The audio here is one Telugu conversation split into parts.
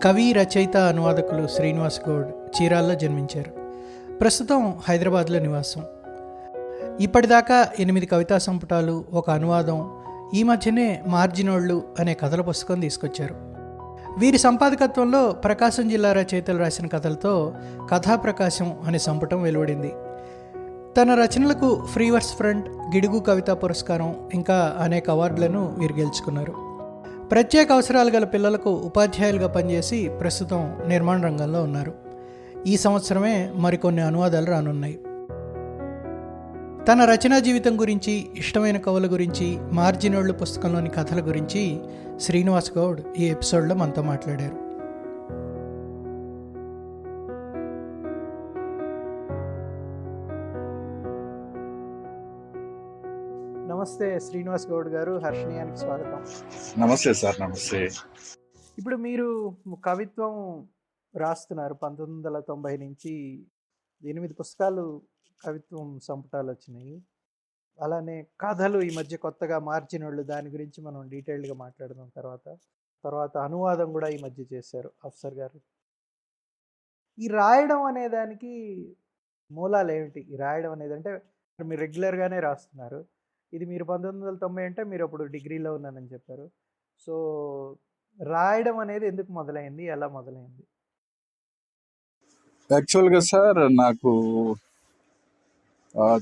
కవి, రచయిత, అనువాదకులు శ్రీనివాస్ గౌడ్ చీరాల్లో జన్మించారు. ప్రస్తుతం హైదరాబాద్లో నివాసం. ఇప్పటిదాకా 8 కవితా సంపుటాలు, ఒక అనువాదం, ఈ మధ్యనే మార్జినోళ్ళు అనే కథల పుస్తకం తీసుకొచ్చారు. వీరి సంపాదకత్వంలో ప్రకాశం జిల్లా రచయితలు రాసిన కథలతో కథాప్రకాశం అనే సంపుటం వెలువడింది. తన రచనలకు ఫ్రీవర్స్ ఫ్రంట్, గిడుగు కవితా పురస్కారం, ఇంకా అనేక అవార్డులను వీరు గెలుచుకున్నారు. ప్రత్యేక అవసరాలు గల పిల్లలకు ఉపాధ్యాయులుగా పనిచేసి ప్రస్తుతం నిర్మాణ రంగంలో ఉన్నారు. ఈ సంవత్సరమే మరికొన్ని అనువాదాలు రానున్నాయి. తన రచనా జీవితం గురించి, ఇష్టమైన కవుల గురించి, మార్జినోళ్ళు పుస్తకంలోని కథల గురించి శ్రీనివాస్ గౌడ్ ఈ ఎపిసోడ్లో మనతో మాట్లాడారు. నమస్తే శ్రీనివాస్ గౌడ్ గారు, హర్షణీయానికి స్వాగతం. నమస్తే సార్. నమస్తే. ఇప్పుడు మీరు కవిత్వం రాస్తున్నారు. 1990 నుంచి 8 పుస్తకాలు కవిత్వం సంపుటాలు వచ్చినాయి. అలానే కథలు ఈ మధ్య కొత్తగా మార్జినోళ్ళు, దాని గురించి మనం డీటెయిల్డ్గా మాట్లాడదాం. తర్వాత అనువాదం కూడా ఈ మధ్య చేశారు అఫ్సర్ గారు. ఈ రాయడం అనే దానికి మూలాలు ఏమిటి? ఈ రాయడం అనేది అంటే మీరు రెగ్యులర్గానే రాస్తున్నారు. ఇది మీరు 1990 అంటే మీరు అప్పుడు డిగ్రీలో ఉన్నానని చెప్పారు. సో రాయడం అనేది ఎందుకు మొదలైంది, ఎలా మొదలైంది? యాక్చువల్గా సార్, నాకు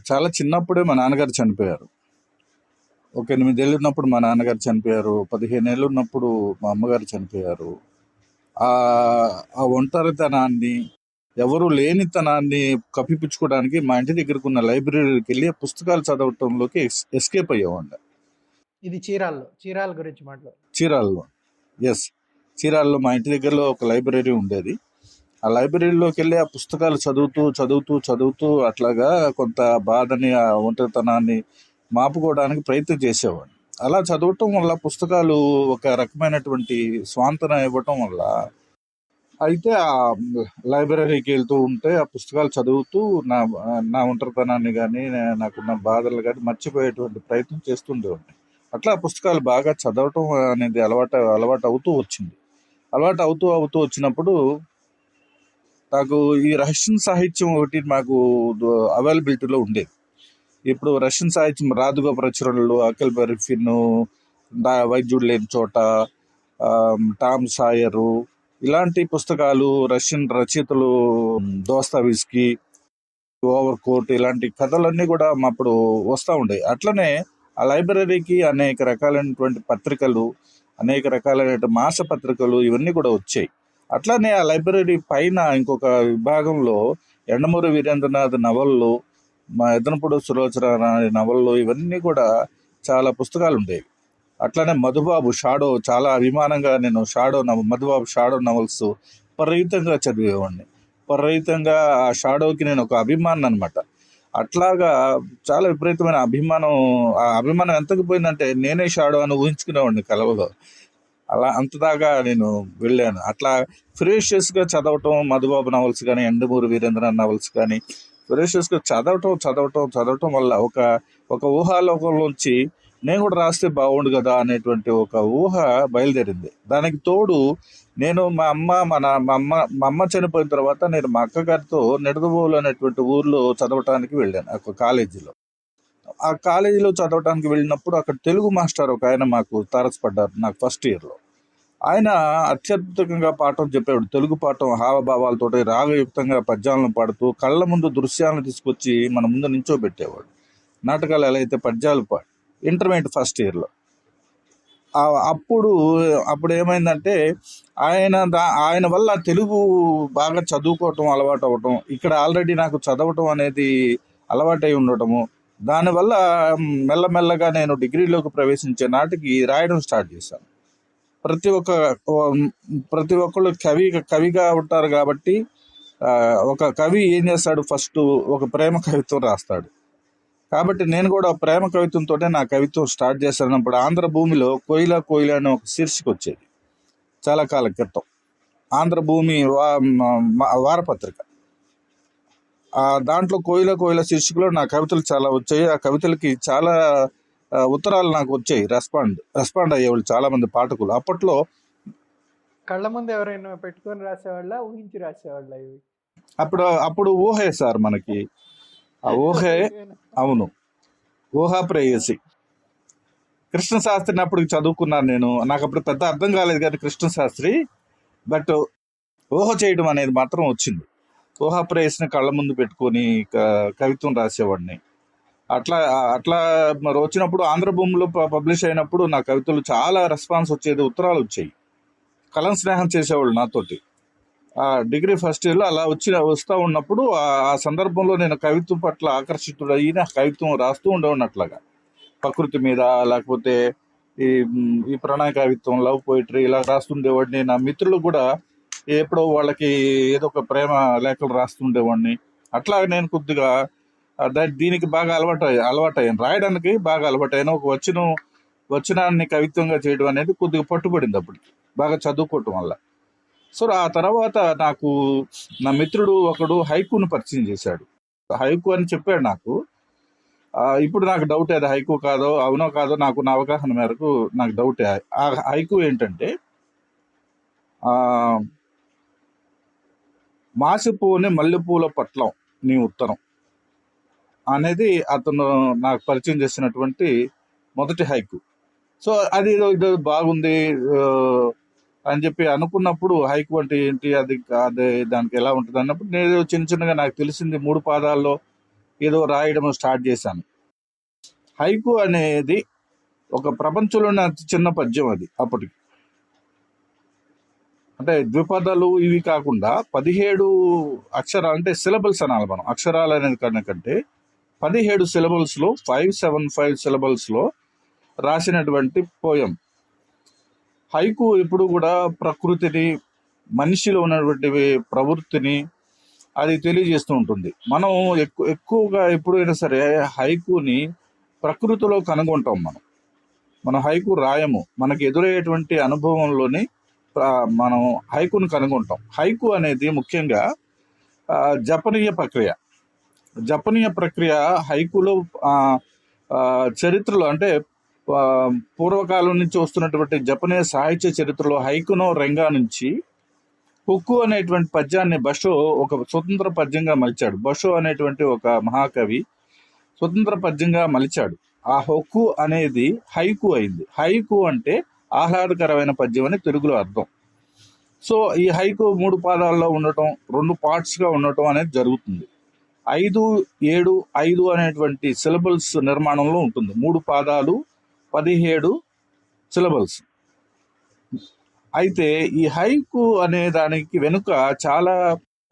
చాలా చిన్నప్పుడే మా నాన్నగారు చనిపోయారు. ఒక 8 ఏళ్ళు ఉన్నప్పుడు మా నాన్నగారు చనిపోయారు. 15 ఏళ్ళు ఉన్నప్పుడు మా అమ్మగారు చనిపోయారు. ఆ ఒంటరితనాన్ని, ఎవరు లేనితనాన్ని కప్పిపుచ్చుకోవడానికి మా ఇంటి దగ్గరకు ఉన్న లైబ్రరీకి వెళ్ళి పుస్తకాలు చదవటంలోకి ఎస్కేప్ అయ్యేవాడిని. ఇది చీరాల గురించి మాట్లాడు. చీరాల్లో, ఎస్, చీరాల్లో మా ఇంటి దగ్గరలో ఒక లైబ్రరీ ఉండేది. ఆ లైబ్రరీలోకి వెళ్ళి ఆ పుస్తకాలు చదువుతూ అట్లాగా కొంత బాధని, ఆ ఒంటరితనాన్ని మాపుకోవడానికి ప్రయత్నం చేసేవాడిని. అలా చదవటం వల్ల పుస్తకాలు ఒక రకమైనటువంటి స్వాంతన ఇవ్వటం వల్ల, అయితే ఆ లైబ్రరీకి వెళ్తూ ఉంటే ఆ పుస్తకాలు చదువుతూ నా ఒంటరితనాన్ని కానీ, నాకున్న బాధలు కానీ మర్చిపోయేటువంటి ప్రయత్నం చేస్తుండేవాడిని. అట్లా పుస్తకాలు బాగా చదవటం అనేది అలవాటు అవుతూ వచ్చింది. అలవాటు అవుతూ వచ్చినప్పుడు నాకు ఈ రష్యన్ సాహిత్యం ఒకటి మాకు అవైలబిలిటీలో ఉండేది. ఇప్పుడు రష్యన్ సాహిత్యం రాదుగో ప్రచురణలు, అకెల్ బెరిఫిన్, వైద్యుడు లేని చోట, టామ్ సాయరు, ఇలాంటి పుస్తకాలు, రష్యన్ రచయితలు, దోస్తావిస్కీ, ఓవర్ కోట్, ఇలాంటి కథలన్నీ కూడా అప్పుడు వస్తూ ఉండేవి. అట్లనే ఆ లైబ్రరీకి అనేక రకాలైనటువంటి పత్రికలు, అనేక రకాలైన మాస పత్రికలు, ఇవన్నీ కూడా వచ్చాయి. అట్లానే ఆ లైబ్రరీ పైన ఇంకొక విభాగంలో యండమూరి వీరేంద్రనాథ్ నవళ్ళు, మా ఎదనపూడి సులోచన నవళ్ళు, ఇవన్నీ కూడా చాలా పుస్తకాలు ఉండేవి. అట్లానే మధుబాబు షాడో, చాలా అభిమానంగా నేను మధుబాబు షాడో నవల్స్ విపరీతంగా చదివేవాడిని. విపరీతంగా ఆ షాడోకి నేను ఒక అభిమానం అనమాట. అట్లాగా చాలా విపరీతమైన అభిమానం. ఆ అభిమానం ఎంతకు పోయిందంటే నేనే షాడో అని ఊహించుకునేవాడిని కలవలో. అలా అంతదాకా నేను వెళ్ళాను. అట్లా ఫెరేషియస్గా చదవటం, మధుబాబు నవల్స్ కానీ, యండమూరి వీరేంద్రనాథ్ నవల్స్ కానీ ఫెరేషియస్గా చదవటం వల్ల ఒక ఊహాలోకంలోంచి నేను కూడా రాస్తే బాగుండు కదా అనేటువంటి ఒక ఊహ బయలుదేరింది. దానికి తోడు నేను మా అమ్మ చనిపోయిన తర్వాత నేను మా అక్కగారితో నిడదవోలు అనేటువంటి ఊర్లో చదవటానికి వెళ్ళాను, ఒక కాలేజీలో. ఆ కాలేజీలో చదవటానికి వెళ్ళినప్పుడు అక్కడ తెలుగు మాస్టర్ ఒక ఆయన మాకు తారసపడ్డారు నాకు ఫస్ట్ ఇయర్లో. ఆయన అత్యద్భుతంగా పాఠం చెప్పేవాడు. తెలుగు పాఠం హావభావాలతోటి రాగయుక్తంగా పద్యాలను పాడుతూ కళ్ళ ముందు దృశ్యాలను తీసుకొచ్చి మన ముందు నించోబెట్టేవాడు. నాటకాలు ఎలా అయితే పద్యాలు ఇంటర్మీడియట్ ఫస్ట్ ఇయర్లో. అప్పుడు ఏమైందంటే ఆయన వల్ల తెలుగు బాగా చదువుకోవటం అలవాటు అవ్వటం, ఇక్కడ ఆల్రెడీ నాకు చదవటం అనేది అలవాటై ఉండటము, దానివల్ల మెల్లమెల్లగా నేను డిగ్రీలోకి ప్రవేశించే నాటికి రాయడం స్టార్ట్ చేశాను. ప్రతి ఒక్కళ్ళు కవిగా ఉంటారు కాబట్టి ఒక కవి ఏం చేస్తాడు, ఫస్ట్ ఒక ప్రేమ కవిత్వం రాస్తాడు. కాబట్టి నేను కూడా ప్రేమ కవిత్వంతో నా కవిత్వం స్టార్ట్ చేస్తున్నప్పుడు ఆంధ్రభూమిలో కోయిల అనే ఒక శీర్షిక వచ్చేది చాలా కాలం క్రితం. ఆంధ్రభూమి వారపత్రిక. దాంట్లో కోయిల శీర్షికలో నా కవితలు చాలా వచ్చాయి. ఆ కవితలకి చాలా ఉత్తరాలు నాకు వచ్చాయి. రెస్పాండ్ అయ్యేవాళ్ళు చాలామంది పాఠకులు. అప్పట్లో కళ్ళ ముందు ఎవరైనా పెట్టుకొని రాసేవాళ్ళ, ఊహించి రాసేవాళ్ళ ఇవి? అప్పుడు ఊహే సార్ మనకి. ఆ ఊహే. ఊహేనా? అవును, ఊహా ఆ, ప్రేయసి. కృష్ణ శాస్త్రిని అప్పుడు చదువుకున్నాను నేను. నాకు అప్పుడు పెద్ద అర్థం కాలేదు కానీ కృష్ణ శాస్త్రి, బట్ ఊహ చేయడం అనేది మాత్రం వచ్చింది. ఊహా ప్రేయస్ని కళ్ళ ముందు పెట్టుకొని కవిత్వం రాసేవాడిని. అట్లా అట్లా మరి వచ్చినప్పుడు ఆంధ్రభూమిలో పబ్లిష్ అయినప్పుడు నా కవితలు చాలా రెస్పాన్స్ వచ్చేది, ఉత్తరాలు వచ్చాయి. కలం స్నేహం చేసేవాళ్ళు నాతోటి. ఆ డిగ్రీ ఫస్ట్ ఇయర్లో అలా వస్తూ ఉన్నప్పుడు ఆ సందర్భంలో నేను కవిత్వం పట్ల ఆకర్షితుడయ్యి నా కవిత్వం రాస్తూ ఉండేవాడిని. అట్లాగా ప్రకృతి మీద, లేకపోతే ఈ ఈ ప్రణయ కవిత్వం, లవ్ పోయిటరీ ఇలా రాస్తుండేవాడిని. నా మిత్రులు కూడా ఎప్పుడో వాళ్ళకి ఏదో ఒక ప్రేమ లేఖలు రాస్తుండేవాడిని. అట్లా నేను కొద్దిగా దీనికి బాగా అలవాటయ్యాను, రాయడానికి బాగా అలవాటైన. ఒక వచనాన్ని కవిత్వంగా చేయడం అనేది కొద్దిగా పట్టుబడింది అప్పటికి, బాగా చదువుకోవటం వల్ల. సో ఆ తర్వాత నాకు నా మిత్రుడు ఒకడు హైకూని పరిచయం చేశాడు. హైకు అని చెప్పాడు నాకు. ఇప్పుడు నాకు డౌట్, అది హైకు కాదో, అవునో కాదో, నాకు నా అవగాహన మేరకు నాకు డౌటే. ఆ హైకు ఏంటంటే, ఆ మాసిపోని మల్లెపూల పట్లం నీ ఉత్తరం అనేది అతను నాకు పరిచయం చేసినటువంటి మొదటి హైకు. సో అది ఇదో బాగుంది అని చెప్పి అనుకున్నప్పుడు, హైకు అంటే ఏంటి, అదే దానికి ఎలా ఉంటుంది అన్నప్పుడు నేను చిన్నగా నాకు తెలిసింది 3 పాదాల్లో ఏదో రాయడం స్టార్ట్ చేశాను. హైకు అనేది ఒక ప్రపంచంలోనే అతి చిన్న పద్యం అది అప్పటికి. అంటే ద్విపదాలు ఇవి కాకుండా 17 అక్షరాలు, అంటే సిలబల్స్ అనాలి మనం, అక్షరాలు అనేది కంటే 17 సిలబల్స్లో 575 సిలబల్స్లో రాసినటువంటి పోయం. హైకు ఎప్పుడు కూడా ప్రకృతిని, మనిషిలో ఉన్నటువంటి ప్రవృత్తిని అది తెలియజేస్తూ ఉంటుంది. మనం ఎక్కువగా ఎప్పుడైనా సరే హైకుని ప్రకృతిలో కనుగొంటాం. మనం హైకు రాయము, మనకి ఎదురయ్యేటువంటి అనుభవంలోని మనం హైకును కనుగొంటాం. హైకు అనేది ముఖ్యంగా జపనీయ ప్రక్రియ హైకులో చరిత్రలో, అంటే పూర్వకాలం నుంచి వస్తున్నటువంటి జపనీయ సాహిత్య చరిత్రలో హైకునో రెంగా నుంచి హుక్కు అనేటువంటి పద్యాన్ని బషో ఒక స్వతంత్ర పద్యంగా మలిచాడు. బషో అనేటువంటి ఒక మహాకవి స్వతంత్ర పద్యంగా మలిచాడు. ఆ హుక్కు అనేది హైకు అయింది. హైకు అంటే ఆహ్లాదకరమైన పద్యం అని తెలుగులో అర్థం. సో ఈ హైకు 3 పాదాల్లో ఉండటం, 2 పార్ట్స్గా ఉండటం అనేది జరుగుతుంది. 5, 7, 5 అనేటువంటి సిలబల్స్ నిర్మాణంలో ఉంటుంది. 3 పాదాలు, 17 సిలబల్స్. అయితే ఈ హైకు అనే దానికి వెనుక చాలా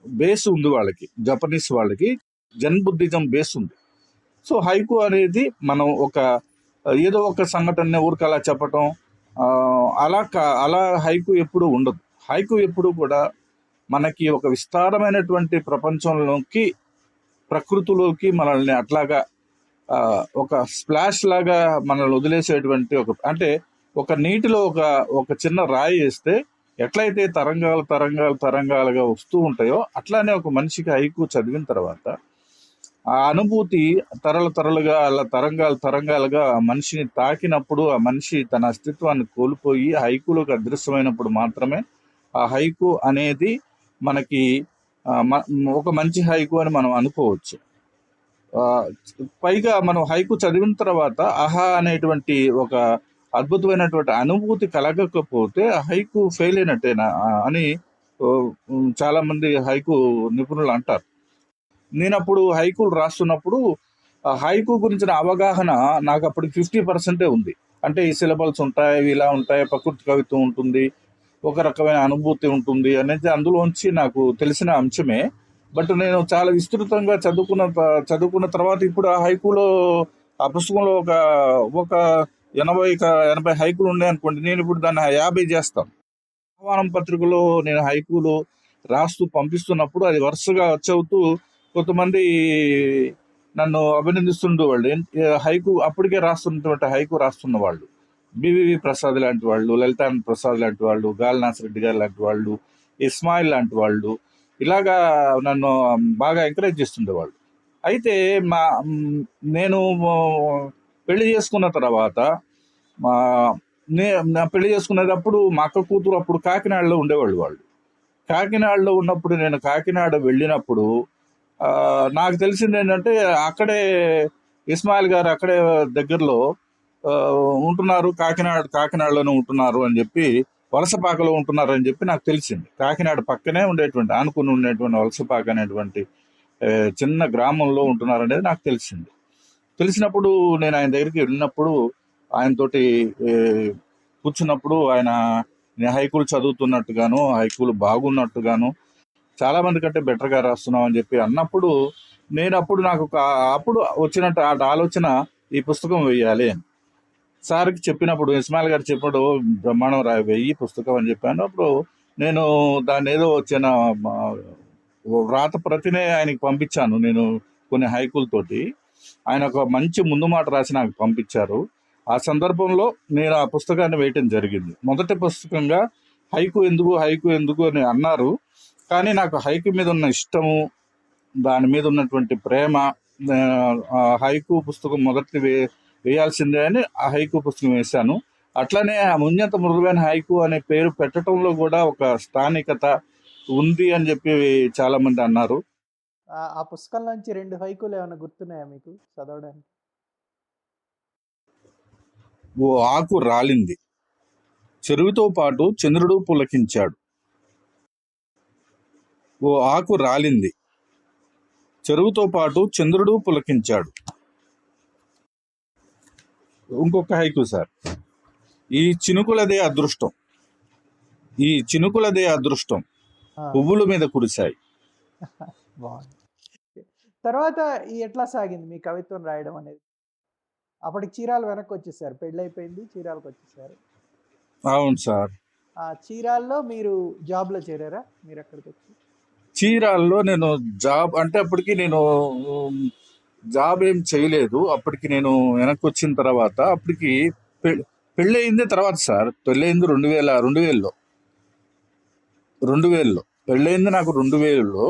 బేస్ ఉంది వాళ్ళకి, జపనీస్ వాళ్ళకి జన్ బుద్ధిజం బేస్ ఉంది. సో హైకు అనేది మనం ఏదో ఒక సంఘటన ఊరికి అలా చెప్పటం, అలా హైకు ఎప్పుడు ఉండదు. హైకు ఎప్పుడు కూడా మనకి ఒక విస్తారమైనటువంటి ప్రపంచంలోకి, ప్రకృతిలోకి మనల్ని అట్లాగా ఒక స్ప్లాష్ లాగా మనల్ని వదిలేసేటువంటి అంటే ఒక నీటిలో ఒక చిన్న రాయి వేస్తే ఎట్లయితే తరంగాలుగా వస్తూ ఉంటాయో, అట్లానే ఒక మనిషికి హైకు చదివిన తర్వాత ఆ అనుభూతి తరలుగా అలా తరంగాలుగా ఆ మనిషిని తాకినప్పుడు, ఆ మనిషి తన అస్తిత్వాన్ని కోల్పోయి హైకులోకి అదృశ్యమైనప్పుడు మాత్రమే ఆ హైకు అనేది మనకి ఒక మంచి హైకు అని మనం అనుకోవచ్చు. పైగా మనం హైకు చదివిన తర్వాత ఆహా అనేటువంటి ఒక అద్భుతమైనటువంటి అనుభూతి కలగకపోతే హైకు ఫెయిల్ అయినట్టేనా అని చాలా మంది హైకు నిపుణులు అంటారు. నేను అప్పుడు హైకులు రాస్తున్నప్పుడు హైకు గురించిన అవగాహన నాకు అప్పుడు 50% ఉంది. అంటే ఈ సిలబల్స్ ఉంటాయి, ఇలా ఉంటాయి, ప్రకృతి కవిత్వం ఉంటుంది, ఒక రకమైన అనుభూతి ఉంటుంది అనేది అందులోంచి నాకు తెలిసిన అంశమే. బట్ నేను చాలా విస్తృతంగా చదువుకున్న తర్వాత ఇప్పుడు ఆ హైకులో, ఆ పుస్తకంలో ఒక 80 హైకులు ఉన్నాయి అనుకోండి, నేను ఇప్పుడు దాన్ని 50 చేస్తాను. ఆహ్వానం పత్రికలో నేను హైకులు రాస్తూ పంపిస్తున్నప్పుడు అది వరుసగా చదువుతూ కొంతమంది నన్ను అభినందిస్తుండేవాళ్ళు. హైకు అప్పటికే రాస్తున్నటువంటి హైకు రాస్తున్న వాళ్ళు, బివివి ప్రసాద్ లాంటి వాళ్ళు, లలితానంద ప్రసాద్ లాంటి వాళ్ళు, గాలినాథ్ రెడ్డి గారు లాంటి వాళ్ళు, ఇస్మాయిల్ లాంటి వాళ్ళు ఇలాగా నన్ను బాగా ఎంకరేజ్ చేస్తుండేవాళ్ళు. అయితే నేను పెళ్లి చేసుకున్న తర్వాత నా పెళ్లి చేసుకునేటప్పుడు మా అక్క కూతురు అప్పుడు కాకినాడలో ఉండేవాళ్ళు వాళ్ళు. కాకినాడలో ఉన్నప్పుడు నేను కాకినాడ వెళ్ళినప్పుడు నాకు తెలిసింది ఏంటంటే అక్కడే ఇస్మాయిల్ గారు అక్కడే దగ్గరలో ఆ, ఉంటున్నారు, కాకినాడలోనే ఉంటున్నారు అని చెప్పి, వలసపాకలో ఉంటున్నారు అని చెప్పి నాకు తెలిసింది. కాకినాడ పక్కనే ఉండేటువంటి ఆనుకుని ఉండేటువంటి వలసపాక అనేటువంటి ఆ, చిన్న గ్రామంలో ఉంటున్నారు అనేది నాకు తెలిసింది. తెలిసినప్పుడు నేను ఆయన దగ్గరికి వెళ్ళినప్పుడు ఆయనతోటి ఏ, కూర్చున్నప్పుడు ఆయన నేను హైకులు చదువుతున్నట్టుగాను, హైకులు బాగున్నట్టుగాను, చాలా మంది కంటే బెటర్గా రాస్తున్నాం అని చెప్పి అన్నప్పుడు నేను అప్పుడు నాకు అప్పుడు వచ్చినట్టు ఆ ఆలోచన, ఈ పుస్తకం వేయాలి అని సార్కి చెప్పినప్పుడు, ఇస్మాయిల్ గారు చెప్పినప్పుడు బ్రహ్మాండం వెయ్యి పుస్తకం అని చెప్పాను. అప్పుడు నేను దాన్ని ఏదో వచ్చిన వ్రాత ప్రతినే ఆయనకి పంపించాను నేను కొన్ని హైకులతోటి. ఆయన ఒక మంచి ముందు మాట రాసి నాకు పంపించారు. ఆ సందర్భంలో నేను ఆ పుస్తకాన్ని వేయటం జరిగింది. మొదటి పుస్తకంగా హైకు ఎందుకు అని అన్నారు. కానీ నాకు హైకు మీద ఉన్న ఇష్టము, దాని మీద ఉన్నటువంటి ప్రేమ, ఆ హైకు పుస్తకం మొదటి వేయాల్సిందే అని ఆ హైకు పుస్తకం వేశాను. అట్లనే ఆ ముంజంత మృదువైన హైకు అనే పేరు పెట్టడంలో కూడా ఒక స్థానికత ఉంది అని చెప్పి చాలా మంది అన్నారు. ఆ పుస్తకంలోంచి 2 హైకులు ఏమైనా గుర్తున్నాయా మీకు చదవడానికి? ఓ ఆకు రాలింది, చెరువుతో పాటు చంద్రుడు పులకించాడు. ఓ ఆకు రాలింది, చెరువుతో పాటు చంద్రుడు పులకించాడు. ఇంకొక హైకు సార్. ఈ చినుకులదే అదృష్టం, ఈ చినుకులదే అదృష్టం పువ్వుల మీద కురిశాయి. బాగుంది. తర్వాత ఎట్లా సాగింది మీ కవిత్వం రాయడం అనేది? అప్పటికి చీరాలు వెనక్కి వచ్చేసారు, పెళ్ళైపోయింది, చీరాలకు వచ్చేసారు. అవును సార్. ఆ చీరాల్లో మీరు జాబ్లో చేరారా మీరు అక్కడికి వచ్చి? చీరాల్లో నేను జాబ్ అంటే అప్పటికి నేను జాబ్ ఏం చేయలేదు. అప్పటికి నేను వెనక్కి వచ్చిన తర్వాత అప్పటికి పెళ్ళయింది తర్వాత సార్. పెళ్ళయింది 2000లో పెళ్ళయింది నాకు 2000లో.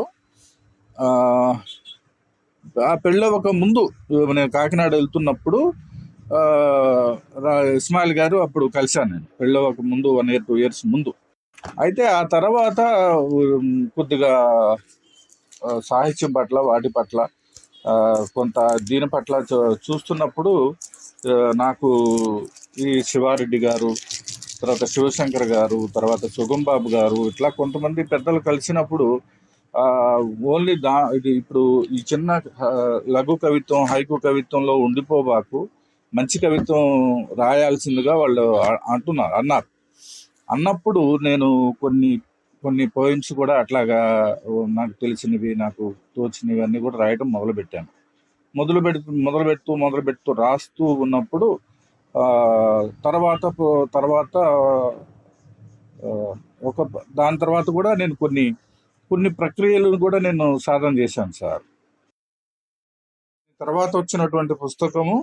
ఆ పెళ్ళి ఒక ముందు నేను కాకినాడ వెళ్తున్నప్పుడు ఇస్మాయిల్ గారు అప్పుడు కలిశాను నేను. పెళ్ళి ఒక ముందు 1 year 2 years ముందు. అయితే ఆ తర్వాత కొద్దిగా సాహిత్యం పట్ల వాటి పట్ల కొంత దీని పట్ల చూస్తున్నప్పుడు నాకు ఈ శివారెడ్డి గారు, తర్వాత శివశంకర్ గారు, తర్వాత సుగంబాబు గారు, ఇట్లా కొంతమంది పెద్దలు కలిసినప్పుడు ఓన్లీ ఇది ఇప్పుడు ఈ చిన్న లఘు కవిత్వం, హైకు కవిత్వంలో ఉండిపోబాకు, మంచి కవిత్వం రాయాల్సిందిగా వాళ్ళు అన్నారు. అన్నప్పుడు నేను కొన్ని పోయిమ్స్ కూడా అట్లాగా నాకు తెలిసినవి, నాకు తోచినవి అన్నీ కూడా రాయటం మొదలుపెట్టాను. మొదలుపెడుతూ రాస్తూ ఉన్నప్పుడు తర్వాత దాని తర్వాత కూడా నేను కొన్ని ప్రక్రియలను కూడా నేను సాధన చేశాను సార్. తర్వాత వచ్చినటువంటి పుస్తకము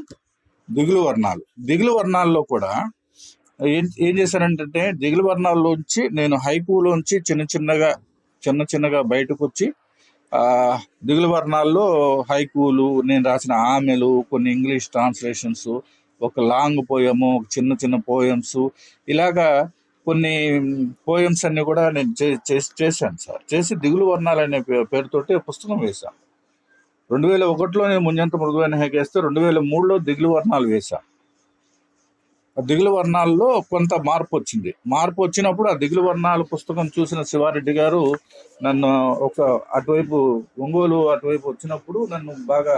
దిగులు వర్ణాల్లో కూడా ఏం చేశానంటే, దిగులు వర్ణాల్లోంచి నేను హైకులోంచి చిన్నగా బయటకు వచ్చి దిగులు వర్ణాల్లో హైకులు, నేను రాసిన ఆమెలు, కొన్ని ఇంగ్లీష్ ట్రాన్స్లేషన్స్, ఒక లాంగ్ పోయము, ఒక చిన్న పోయమ్స్, ఇలాగా కొన్ని పోయమ్స్ అన్ని కూడా నేను చేశాను సార్. చేసి దిగులు వర్ణాలు అనే పేరుతోటి పుస్తకం వేశాను. 2001లో నేను ముంజంత మృదువైన హైకేస్తే 2003లో దిగులు వర్ణాలు వేశాను. ఆ దిగులు వర్ణాల్లో కొంత మార్పు వచ్చినప్పుడు ఆ దిగులు వర్ణాలు పుస్తకం చూసిన శివారెడ్డి గారు నన్ను అటువైపు ఒంగోలు అటువైపు వచ్చినప్పుడు నన్ను బాగా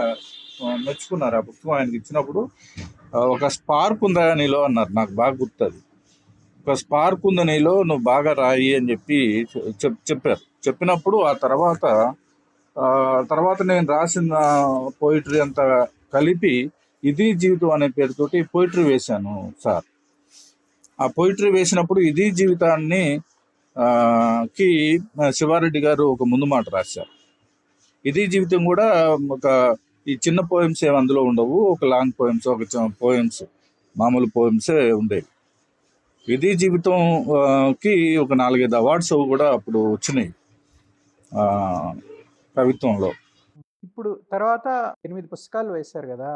మెచ్చుకున్నారు. ఆ పుస్తకం ఆయనకి ఇచ్చినప్పుడు ఒక స్పార్క్ ఉందా నీలో అన్నారు. నాకు బాగా గుర్తుంది. ఒక స్పార్క్ ఉంది నీలో, నువ్వు బాగా రాయి అని చెప్పారు. చెప్పినప్పుడు ఆ తర్వాత నేను రాసిన పోయిటరీ అంతా కలిపి ఇది జీవితం అనే పేరుతోటి పోయిటరీ వేశాను సార్. ఆ పోయిటరీ వేసినప్పుడు ఇది జీవితాన్ని కి శివారెడ్డి గారు ఒక ముందు మాట రాశారు. ఇది జీవితం కూడా ఈ చిన్న పోయమ్స్ ఏమి అందులో ఉండవు, ఒక లాంగ్ పోయమ్స్, పోయమ్స్, మామూలు పోయమ్సే ఉండేవి. ఇది జీవితం కి ఒక 4-5 అవార్డ్స్ కూడా అప్పుడు వచ్చినాయి కవిత్వంలో. ఇప్పుడు తర్వాత 8 పుస్తకాలు వేశారు కదా,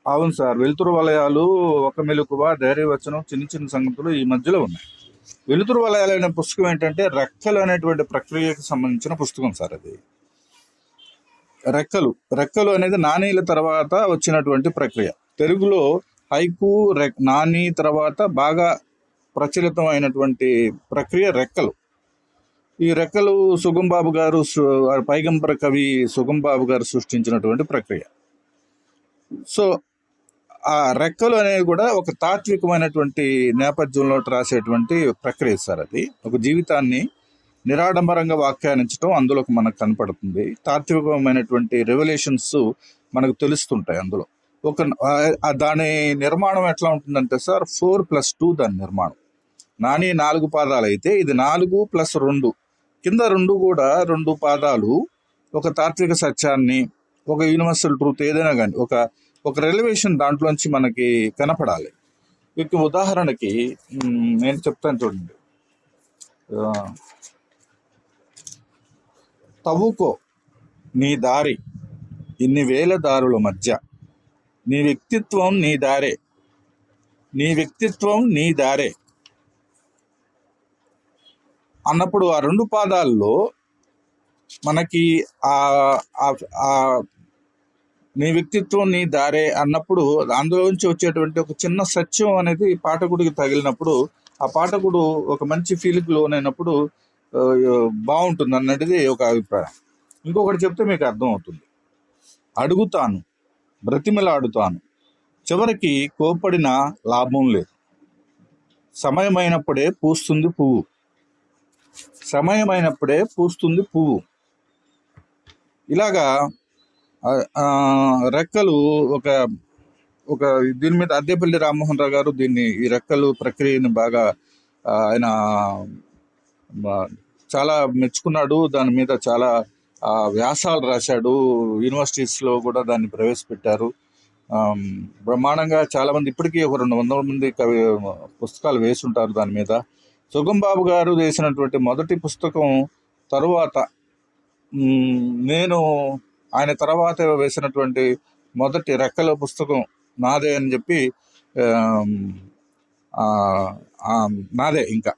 అవును సార్. వెలుతురు వలయాలు, ఒక మెలకువ, ధైర్యవచనం, చిన్న చిన్న సంగతులు ఈ మధ్యలో ఉన్నాయి. వెలుతురు వలయాలు అనే పుస్తకం ఏంటంటే రెక్కలు అనేటువంటి ప్రక్రియకు సంబంధించిన పుస్తకం సార్ అది. రెక్కలు రెక్కలు అనేది నానీల తర్వాత వచ్చినటువంటి ప్రక్రియ. తెలుగులో హైకు నాని తర్వాత బాగా ప్రచలితం అయినటువంటి ప్రక్రియ రెక్కలు. ఈ రెక్కలు సుగంబాబు గారు పైగంబర కవి సుగంబాబు గారు సృష్టించినటువంటి ప్రక్రియ. సో ఆ రెక్కలు అనేది కూడా ఒక తాత్వికమైనటువంటి నేపథ్యంలో రాసేటువంటి ప్రక్రియ సార్ అది. ఒక జీవితాన్ని నిరాడంబరంగా వ్యాఖ్యానించడం అందులో మనకు కనపడుతుంది. తాత్వికమైనటువంటి రెవల్యూషన్స్ మనకు తెలుస్తుంటాయి అందులో. దాని నిర్మాణం ఎట్లా ఉంటుందంటే సార్ 4+2 దాని నిర్మాణం. నాని 4 పాదాలు అయితే ఇది 4+2. కింద 2 కూడా 2 పాదాలు ఒక తాత్విక సత్యాన్ని, ఒక యూనివర్సల్ ట్రూత్ ఏదైనా కానీ ఒక రెలవేషన్ దాంట్లోంచి మనకి కనపడాలి. ఇక ఉదాహరణకి నేను చెప్తాను చూడండి. తవ్వుకో నీ దారి ఇన్ని వేల దారుల మధ్య, నీ వ్యక్తిత్వం నీ దారే, నీ వ్యక్తిత్వం నీ దారే అన్నప్పుడు ఆ 2 పాదాల్లో మనకి నీ వ్యక్తిత్వం నీ దారే అన్నప్పుడు అందులోంచి వచ్చేటువంటి ఒక చిన్న సత్యం అనేది పాఠకుడికి తగిలినప్పుడు ఆ పాఠకుడు ఒక మంచి ఫీలింగ్ లోనైనప్పుడు బాగుంటుంది అన్నది ఒక అభిప్రాయం. ఇంకొకటి చెప్తే మీకు అర్థం అవుతుంది. అడుగుతాను, బ్రతిమలాడుతాను, చివరికి కోప్పడిన లాభం లేదు. సమయమైనప్పుడే పూస్తుంది పువ్వు, సమయమైనప్పుడే పూస్తుంది పువ్వు. ఇలాగా రెక్కలు ఒక దీని మీద అద్దేపల్లి రామ్మోహన్ రావు గారు ఈ రెక్కలు ప్రక్రియని బాగా ఆయన చాలా మెచ్చుకున్నాడు. దాని మీద చాలా వ్యాసాలు రాశాడు. యూనివర్సిటీస్లో కూడా దాన్ని ప్రవేశపెట్టారు. బ్రహ్మాండంగా చాలామంది ఇప్పటికీ ఒక 200 మంది పుస్తకాలు వేసుంటారు దాని మీద. సుగంబాబు గారు వేసినటువంటి మొదటి పుస్తకం తరువాత నేను ఆయన తర్వాత వేసినటువంటి మొదటి రెక్కల పుస్తకం నాదే అని చెప్పి నాదే. ఇంకా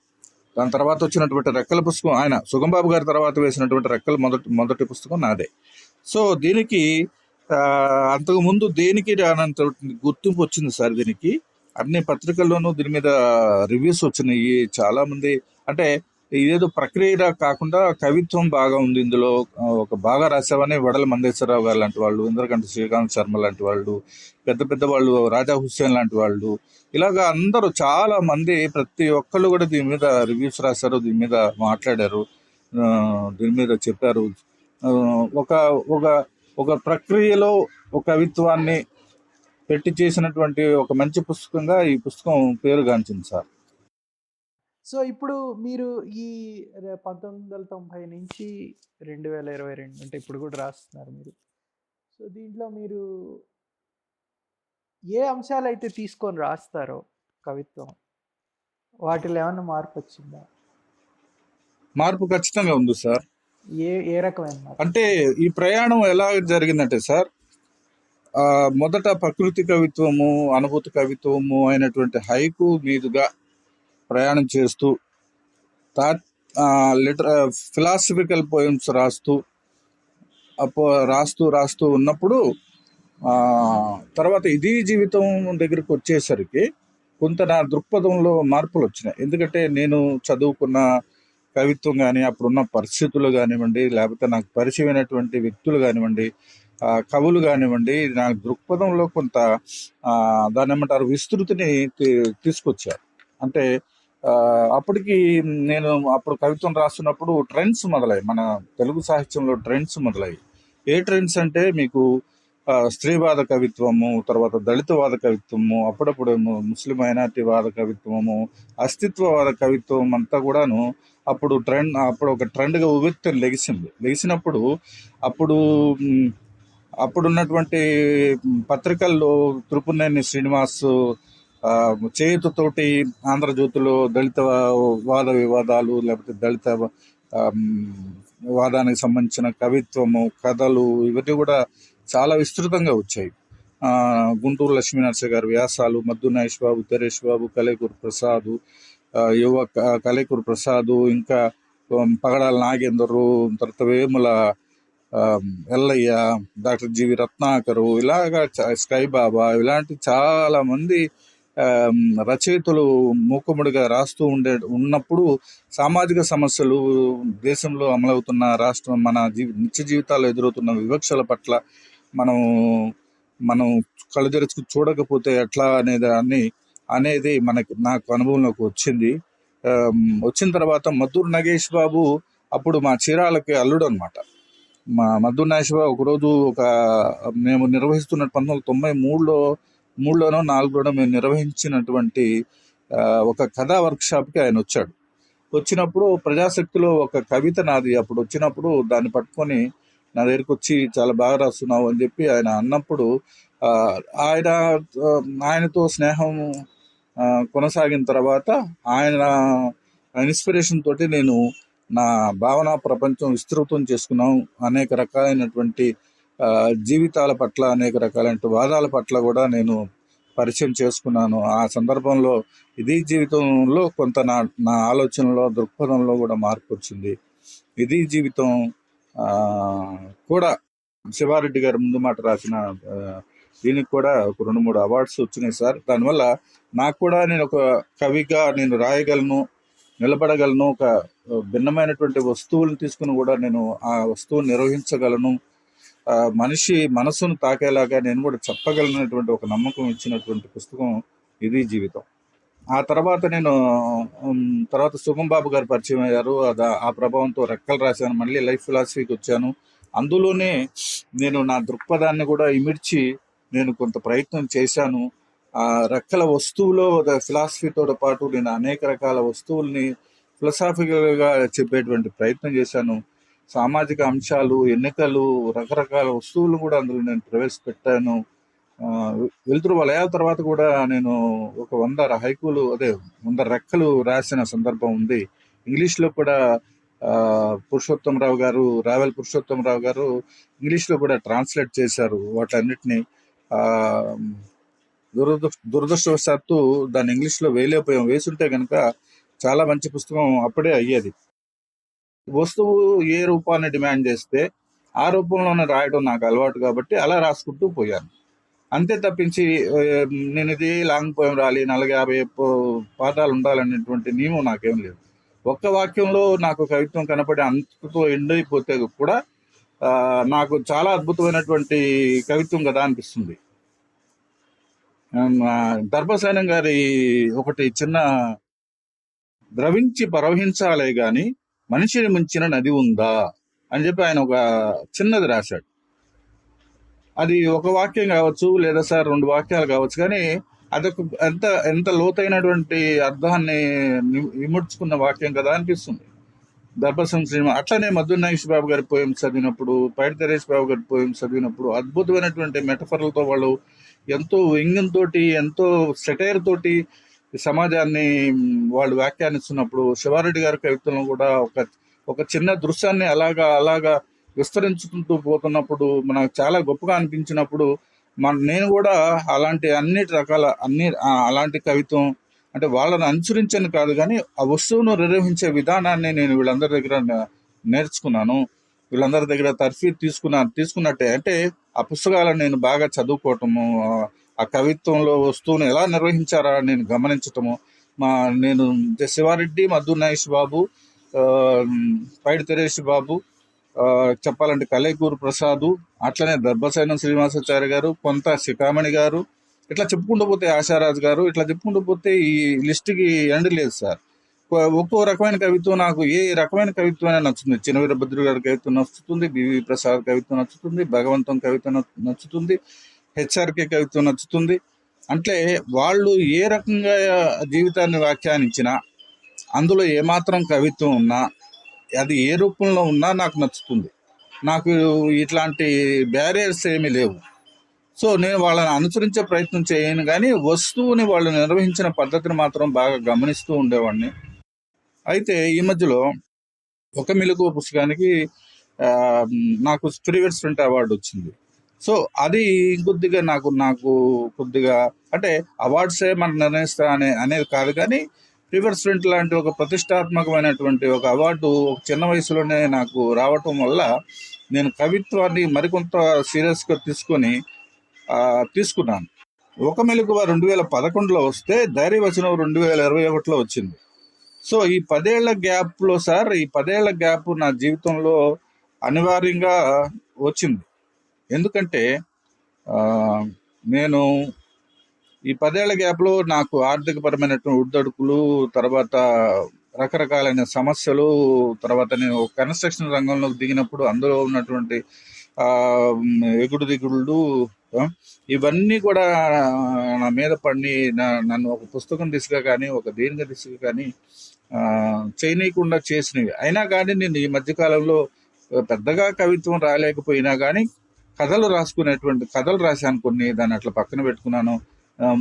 దాని తర్వాత వచ్చినటువంటి రెక్కల పుస్తకం ఆయన సుగంబాబు గారి తర్వాత వేసినటువంటి రెక్కల మొదటి పుస్తకం నాదే. సో దీనికి అంతకుముందు దేనికి గుర్తింపు వచ్చింది సార్. దీనికి అన్ని పత్రికల్లోనూ దీని మీద రివ్యూస్ వచ్చినాయి. చాలామంది అంటే ఇదేదో ప్రక్రియ కాకుండా కవిత్వం బాగా ఉంది ఇందులో, ఒక బాగా రాసావని వడల మందేశ్వరరావు గారు లాంటి వాళ్ళు, ఇంద్రకంఠ శ్రీకాంత్ శర్మ లాంటి వాళ్ళు, పెద్ద వాళ్ళు, రాజా హుస్సేన్ లాంటి వాళ్ళు, ఇలాగా అందరూ చాలా మంది ప్రతి ఒక్కళ్ళు కూడా దీని మీద రివ్యూస్ రాశారు, దీని మీద మాట్లాడారు, దీని మీద చెప్పారు. ఒక ఒక ఒక ప్రక్రియలో ఒక కవిత్వాన్ని పెట్టి చేసినటువంటి ఒక మంచి పుస్తకంగా ఈ పుస్తకం పేరుగాంచింది సార్. సో ఇప్పుడు మీరు ఈ 1990 నుంచి 2022 అంటే ఇప్పుడు కూడా రాస్తున్నారు మీరు. సో దీంట్లో మీరు ఏ అంశాలు అయితే తీసుకొని రాస్తారో కవిత్వం, వాటిలో ఏమన్నా మార్పు వచ్చిందా? మార్పు ఖచ్చితంగా ఉంది సార్. ఏ రకమైన మార్పు? అంటే ఈ ప్రయాణం ఎలా జరిగిందంటే సార్, మొదట ప్రకృతి కవిత్వము, అనుభూతి కవిత్వము అయినటువంటి హైకు మీదుగా ప్రయాణం చేస్తూ ఫిలాసఫికల్ పోయమ్స్ రాస్తూ ఉన్నప్పుడు తర్వాత ఇది జీవితం దగ్గరికి వచ్చేసరికి కొంత నా దృక్పథంలో మార్పులు వచ్చినాయి. ఎందుకంటే నేను చదువుకున్న కవిత్వం కానీ, అప్పుడున్న పరిస్థితులు కానివ్వండి, లేకపోతే నాకు పరిచయమైనటువంటి వ్యక్తులు కానివ్వండి, కవులు కానివ్వండి, నా దృక్పథంలో కొంత దాన్ని ఏమంటారు విస్తృతిని తీసుకొచ్చారు. అంటే అప్పటికి నేను అప్పుడు కవిత్వం రాస్తున్నప్పుడు ట్రెండ్స్ మొదలయ్యాయి, మన తెలుగు సాహిత్యంలో ట్రెండ్స్ మొదలయ్యాయి. ఏ ట్రెండ్స్ అంటే మీకు స్త్రీవాద కవిత్వము, తర్వాత దళితవాద కవిత్వము, అప్పుడప్పుడు ముస్లిం మైనార్టీవాద కవిత్వము, అస్తిత్వవాద కవిత్వం అంతా కూడాను అప్పుడు ఒక ట్రెండ్గా ఉవ్వెత్తున లెగిసినప్పుడు అప్పుడున్నటువంటి పత్రికల్లో త్రిపురనేని శ్రీనివాస్ చేతుతోటి ఆంధ్రజ్యోతిలో దళిత వాద వివాదాలు, లేకపోతే దళిత వాదానికి సంబంధించిన కవిత్వము, కథలు ఇవన్నీ కూడా చాలా విస్తృతంగా వచ్చాయి. గుంటూరు లక్ష్మీనరస గారి వ్యాసాలు, మద్దు నాగేష్ బాబు, తెరేష్ బాబు, కలేకూరు ప్రసాదు, కలేకూరు ప్రసాదు, ఇంకా పగడాల నాగేందరు, తర్వాత వేముల ఎల్లయ్య, డాక్టర్ జీవి రత్నాకరు, ఇలాగా స్కై బాబా, ఇలాంటి చాలా మంది రచయితలు మూకుమ్మడిగా రాస్తూ ఉన్నప్పుడు సామాజిక సమస్యలు, దేశంలో అమలవుతున్న రాష్ట్రం, మన నిత్య జీవితాల్లో ఎదురవుతున్న వివక్షల పట్ల మనం మనం కళ్ళు తెరుచుకు చూడకపోతే ఎట్లా అనేది నాకు అనుభవంలోకి వచ్చింది. వచ్చిన తర్వాత మద్దూరు నాగేష్ బాబు అప్పుడు మా చీరాలకి అల్లుడు అనమాట. మా మద్దూరు నాగేష్ బాబు ఒకరోజు మేము నిర్వహిస్తున్న 1993లోనో 4లోనో మేము నిర్వహించినటువంటి ఒక కథా వర్క్షాప్కి ఆయన వచ్చాడు. వచ్చినప్పుడు ప్రజాశక్తిలో ఒక కవిత నాది అప్పుడు వచ్చినప్పుడు దాన్ని పట్టుకొని నా దగ్గరికి వచ్చి చాలా బాగా రాస్తున్నావు అని చెప్పి ఆయన అన్నప్పుడు ఆయనతో స్నేహం కొనసాగిన తర్వాత ఆయన ఇన్స్పిరేషన్ తోటి నేను నా భావన ప్రపంచం విస్తృతం చేసుకున్నాం. అనేక రకాలైనటువంటి జీవితాల పట్ల, అనేక రకాలైన వాదాల పట్ల కూడా నేను పరిచయం చేసుకున్నాను. ఆ సందర్భంలో ఇది జీవితంలో కొంత నా ఆలోచనలో, దృక్పథంలో కూడా మార్పు వచ్చింది. ఇది జీవితం కూడా శివారెడ్డి గారు ముందు మాట రాసిన దీనికి కూడా ఒక 2-3 అవార్డ్స్ వచ్చినాయి సార్. దానివల్ల నాకు కూడా నేను ఒక కవిగా నేను రాయగలను, నిలబడగలను, ఒక భిన్నమైనటువంటి వస్తువులను తీసుకుని కూడా నేను ఆ వస్తువుని నిర్వహించగలను, మనిషి మనసును తాకేలాగా నేను కూడా చెప్పగలిగినటువంటి ఒక నమ్మకం ఇచ్చినటువంటి పుస్తకం ఇది జీవితం. ఆ తర్వాత తర్వాత సుగం బాబు గారు పరిచయం అయ్యారు. ఆ ప్రభావంతో రెక్కలు రాశాను, మళ్ళీ లైఫ్ ఫిలాసఫీకి వచ్చాను. అందులోనే నేను నా దృక్పథాన్ని కూడా ఇమిడ్చి నేను కొంత ప్రయత్నం చేశాను. ఆ రెక్కల వస్తువులో ఫిలాసఫీతో పాటు నేను అనేక రకాల వస్తువుల్ని ఫిలసాఫికల్గా చెప్పేటువంటి ప్రయత్నం చేశాను. సామాజిక అంశాలు, ఎన్నికలు, రకరకాల వస్తువులు కూడా అందులో నేను ప్రవేశపెట్టాను. వెలుతురు వలయాల తర్వాత కూడా నేను ఒక 100 హైకులు 100 రెక్కలు రాసిన సందర్భం ఉంది. ఇంగ్లీష్లో కూడా రావెల్ పురుషోత్తమరావు గారు ఇంగ్లీష్లో కూడా ట్రాన్స్లేట్ చేశారు వాటన్నిటిని. దురదృష్టవశాత్తు దాన్ని ఇంగ్లీష్లో వేసుంటే కనుక చాలా మంచి పుస్తకం అప్పుడే అయ్యేది. వస్తువు ఏ రూపాన్ని డిమాండ్ చేస్తే ఆ రూపంలోనే రాయడం నాకు అలవాటు కాబట్టి అలా రాసుకుంటూ పోయాను. అంతే తప్పించి నేను ఇది లాంగ్ పోయం రాలి 40-50 పాఠాలు ఉండాలనేటువంటి నియమం నాకేం లేదు. ఒక్క వాక్యంలో నాకు కవిత్వం కనపడి అంతతో ఎండైపోతే కూడా నాకు చాలా అద్భుతమైనటువంటి కవిత్వం కదా అనిపిస్తుంది. దర్భసైనం గారి ఒకటి చిన్న ద్రవించి ప్రవహించాలే గాని మనిషిని మించిన నది ఉందా అని చెప్పి ఆయన ఒక చిన్నది రాశాడు. అది ఒక వాక్యం కావచ్చు, లేదా సార్ 2 వాక్యాలు కావచ్చు, కానీ అదొక ఎంత లోతైనటువంటి అర్థాన్ని ఇముడ్చుకున్న వాక్యం కదా అనిపిస్తుంది. దర్భసం సినిమా అట్లనే మద్దు నాగేష్ బాబు గారి పోయం చదివినప్పుడు, పైడి తెరేష్ బాబు గారి పోయం చదివినప్పుడు అద్భుతమైనటువంటి మెటఫర్లతో వాళ్ళు ఎంతో వ్యంగ్యంతో, ఎంతో సెటైర్ తోటి సమాజాన్ని వాళ్ళు వ్యాఖ్యానిస్తున్నప్పుడు, శివారెడ్డి గారి కవిత్వంలో కూడా ఒక చిన్న దృశ్యాన్ని అలాగా విస్తరించుకుంటూ పోతున్నప్పుడు మనకు చాలా గొప్పగా అనిపించినప్పుడు నేను కూడా అలాంటి కవిత్వం అంటే వాళ్ళని అనుసరించని కాదు, కానీ ఆ వస్తువును నిర్వహించే విధానాన్ని నేను వీళ్ళందరి దగ్గర నేర్చుకున్నాను. వీళ్ళందరి దగ్గర తర్ఫీదు తీసుకున్నట్టే. అంటే ఆ పుస్తకాలను నేను బాగా చదువుకోవటము, ఆ కవిత్వంలో వస్తువును ఎలా నిర్వహించారా నేను గమనించటము. నేను శివారెడ్డి, మద్దు నాగేష్ బాబు, పైడి తెరేష్ బాబు, చెప్పాలంటే కలేకూరు ప్రసాదు, అట్లనే దర్భసైనం శ్రీనివాసాచార్య గారు, కొంత శిఖామణి గారు, ఇట్లా చెప్పుకుంటూ పోతే ఆశారాజు గారు, ఇట్లా చెప్పుకుంటూ పోతే ఈ లిస్టుకి ఎండ్ లేదు సార్. ఒక్కో రకమైన కవిత్వం నాకు ఏ రకమైన కవిత్వం అయినా నచ్చుతుంది. చిన్న వీరభద్రు గారి కవిత్వం నచ్చుతుంది, బివి ప్రసాద్ కవిత్వం నచ్చుతుంది, భగవంతం కవిత్వం నచ్చుతుంది, హెచ్ఆర్కే కవిత్వం నచ్చుతుంది. అంటే వాళ్ళు ఏ రకంగా జీవితాన్ని వ్యాఖ్యానించినా, అందులో ఏమాత్రం కవిత్వం ఉన్నా, అది ఏ రూపంలో ఉన్నా నాకు నచ్చుతుంది. నాకు ఇట్లాంటి బ్యారియర్స్ ఏమీ లేవు. సో నేను వాళ్ళని అనుసరించే ప్రయత్నం చేయను, కానీ వస్తువుని వాళ్ళు నిర్వహించిన పద్ధతిని మాత్రం బాగా గమనిస్తూ ఉండేవాడిని. అయితే ఈ మధ్యలో ఒక మెలకువ పుస్తకానికి నాకు స్పిరిట్ స్ప్రింట్ అవార్డు వచ్చింది. సో అది ఇంకొద్దిగా నాకు నాకు కొద్దిగా అంటే అవార్డ్సే మనకు నిర్ణయిస్తా అనేది కాదు, కానీ రివర్స్ ఫ్రంట్ లాంటి ఒక ప్రతిష్టాత్మకమైనటువంటి ఒక అవార్డు ఒక చిన్న వయసులోనే నాకు రావటం వల్ల నేను కవిత్వాన్ని మరికొంత సీరియస్గా తీసుకున్నాను. ఒక మెలకువ 2011లో వస్తే ధైర్యవచనం 2021లో వచ్చింది. సో ఈ 10 ఏళ్ల గ్యాప్లో సార్, ఈ 10 ఏళ్ల గ్యాప్ నా జీవితంలో అనివార్యంగా వచ్చింది. ఎందుకంటే ఆ, నేను ఈ 10 ఏళ్ల గ్యాప్లో నాకు ఆర్థికపరమైనటువంటి ఒడిదొడుకులు, తర్వాత రకరకాలైన సమస్యలు, తర్వాత నేను కన్స్ట్రక్షన్ రంగంలోకి దిగినప్పుడు అందులో ఉన్నటువంటి ఆ, ఎగుడు దిగుళ్ళు, ఇవన్నీ కూడా నా మీద పడి నన్ను ఒక పుస్తకం దిశగా కానీ ఒక దేనిగా దిశగా కానీ చేయనీయకుండా చేసినవి. అయినా కానీ నేను ఈ మధ్యకాలంలో పెద్దగా కవిత్వం రాలేకపోయినా కానీ కథలు రాశాను కొన్ని, దాన్ని అట్లా పక్కన పెట్టుకున్నాను.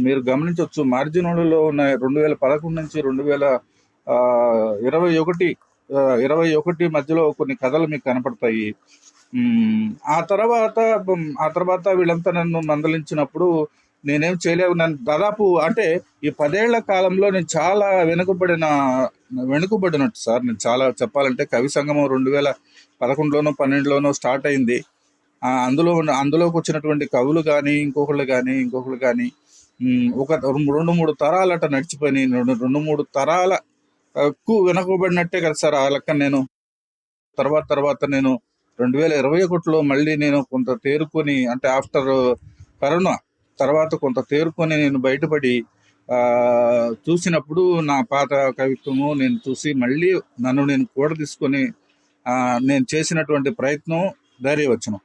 మీరు గమనించవచ్చు, మార్జినోలలో ఉన్న 2011 నుంచి 2021 మధ్యలో కొన్ని కథలు మీకు కనపడతాయి. ఆ తర్వాత వీళ్ళంతా నన్ను మందలించినప్పుడు నేనేం చేయలేవు. నన్ను దాదాపు అంటే ఈ 10 ఏళ్ల కాలంలో నేను చాలా వెనుకబడినట్టు సార్. నేను చాలా చెప్పాలంటే కవి సంగమం 2011లోనో 12లోనో స్టార్ట్ అయింది. అందులోకి వచ్చినటువంటి కవులు కానీ ఇంకొకళ్ళు కానీ ఒక 2-3 తరాలట నడిచిపోయి 2-3 తరాలకు వెనకబడినట్టే కదా సార్ ఆ లెక్క. నేను తర్వాత నేను 2021లో మళ్ళీ నేను కొంత తేరుకొని, అంటే ఆఫ్టర్ కరోనా తర్వాత కొంత తేరుకొని నేను బయటపడి చూసినప్పుడు నా పాత కవిత్వము నేను చూసి మళ్ళీ నన్ను నేను కూడా తీసుకొని నేను చేసినటువంటి ప్రయత్నం ధైర్యవచనం.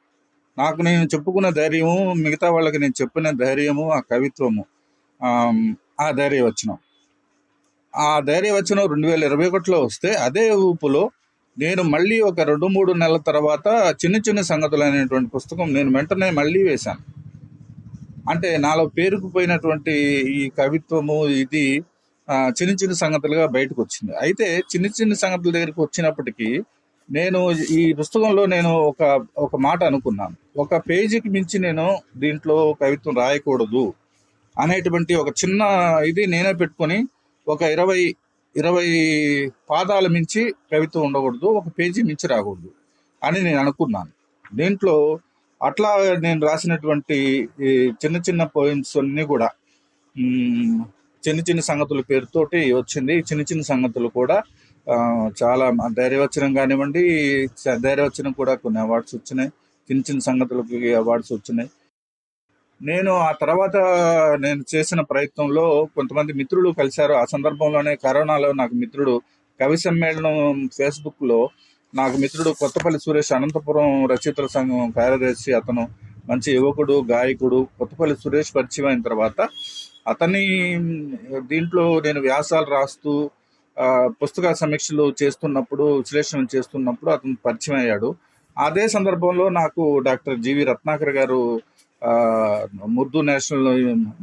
నాకు నేను చెప్పుకున్న ధైర్యము, మిగతా వాళ్ళకి నేను చెప్పిన ధైర్యము, ఆ కవిత్వము, ఆ ధైర్యవచనం 2021లో వస్తే అదే ఊపులో నేను మళ్ళీ ఒక 2-3 నెలల తర్వాత చిన్న సంగతులు అనేటువంటి పుస్తకం నేను వెంటనే మళ్ళీ వేశాను. అంటే నాలో పేరుకుపోయినటువంటి ఈ కవిత్వము ఇది చిన్న సంగతులుగా బయటకు వచ్చింది. అయితే చిన్న సంగతుల దగ్గరికి వచ్చినప్పటికీ నేను ఈ పుస్తకంలో నేను ఒక మాట అనుకున్నాను. ఒక పేజీకి మించి నేను దీంట్లో కవిత్వం రాయకూడదు అనేటువంటి ఒక చిన్న ఇది నేనే పెట్టుకొని, ఒక 20 పాదాల మించి కవిత్వం ఉండకూడదు, ఒక పేజీ మించి రాకూడదు అని నేను అనుకున్నాను. దీంట్లో అట్లా నేను రాసినటువంటి ఈ చిన్న పోయిమ్స్ అన్నీ కూడా చిన్న సంగతుల పేరుతోటి వచ్చింది. చిన్న సంగతులు కూడా చాలా ధైర్యవచనం కానివ్వండి, ధైర్యవచనం కూడా కొన్ని అవార్డ్స్ వచ్చినాయి, చిన్న సంగతులకి అవార్డ్స్ వచ్చినాయి. నేను ఆ తర్వాత నేను చేసిన ప్రయత్నంలో కొంతమంది మిత్రులు కలిశారు. ఆ సందర్భంలోనే కరోనాలో నాకు మిత్రుడు కవి సమ్మేళనం ఫేస్బుక్లో నాకు మిత్రుడు కొత్తపల్లి సురేష్, అనంతపురం రచయితల సంఘం కార్యదర్శి, అతను మంచి యువకుడు, గాయకుడు, కొత్తపల్లి సురేష్ పరిచయం అయిన తర్వాత అతని దీంట్లో నేను వ్యాసాలు రాస్తూ పుస్తక సమీక్షలు చేస్తున్నప్పుడు, విశ్లేషణ చేస్తున్నప్పుడు అతను పరిచయం అయ్యాడు. అదే సందర్భంలో నాకు డాక్టర్ జీవి రత్నాకర్ గారు Urdu national,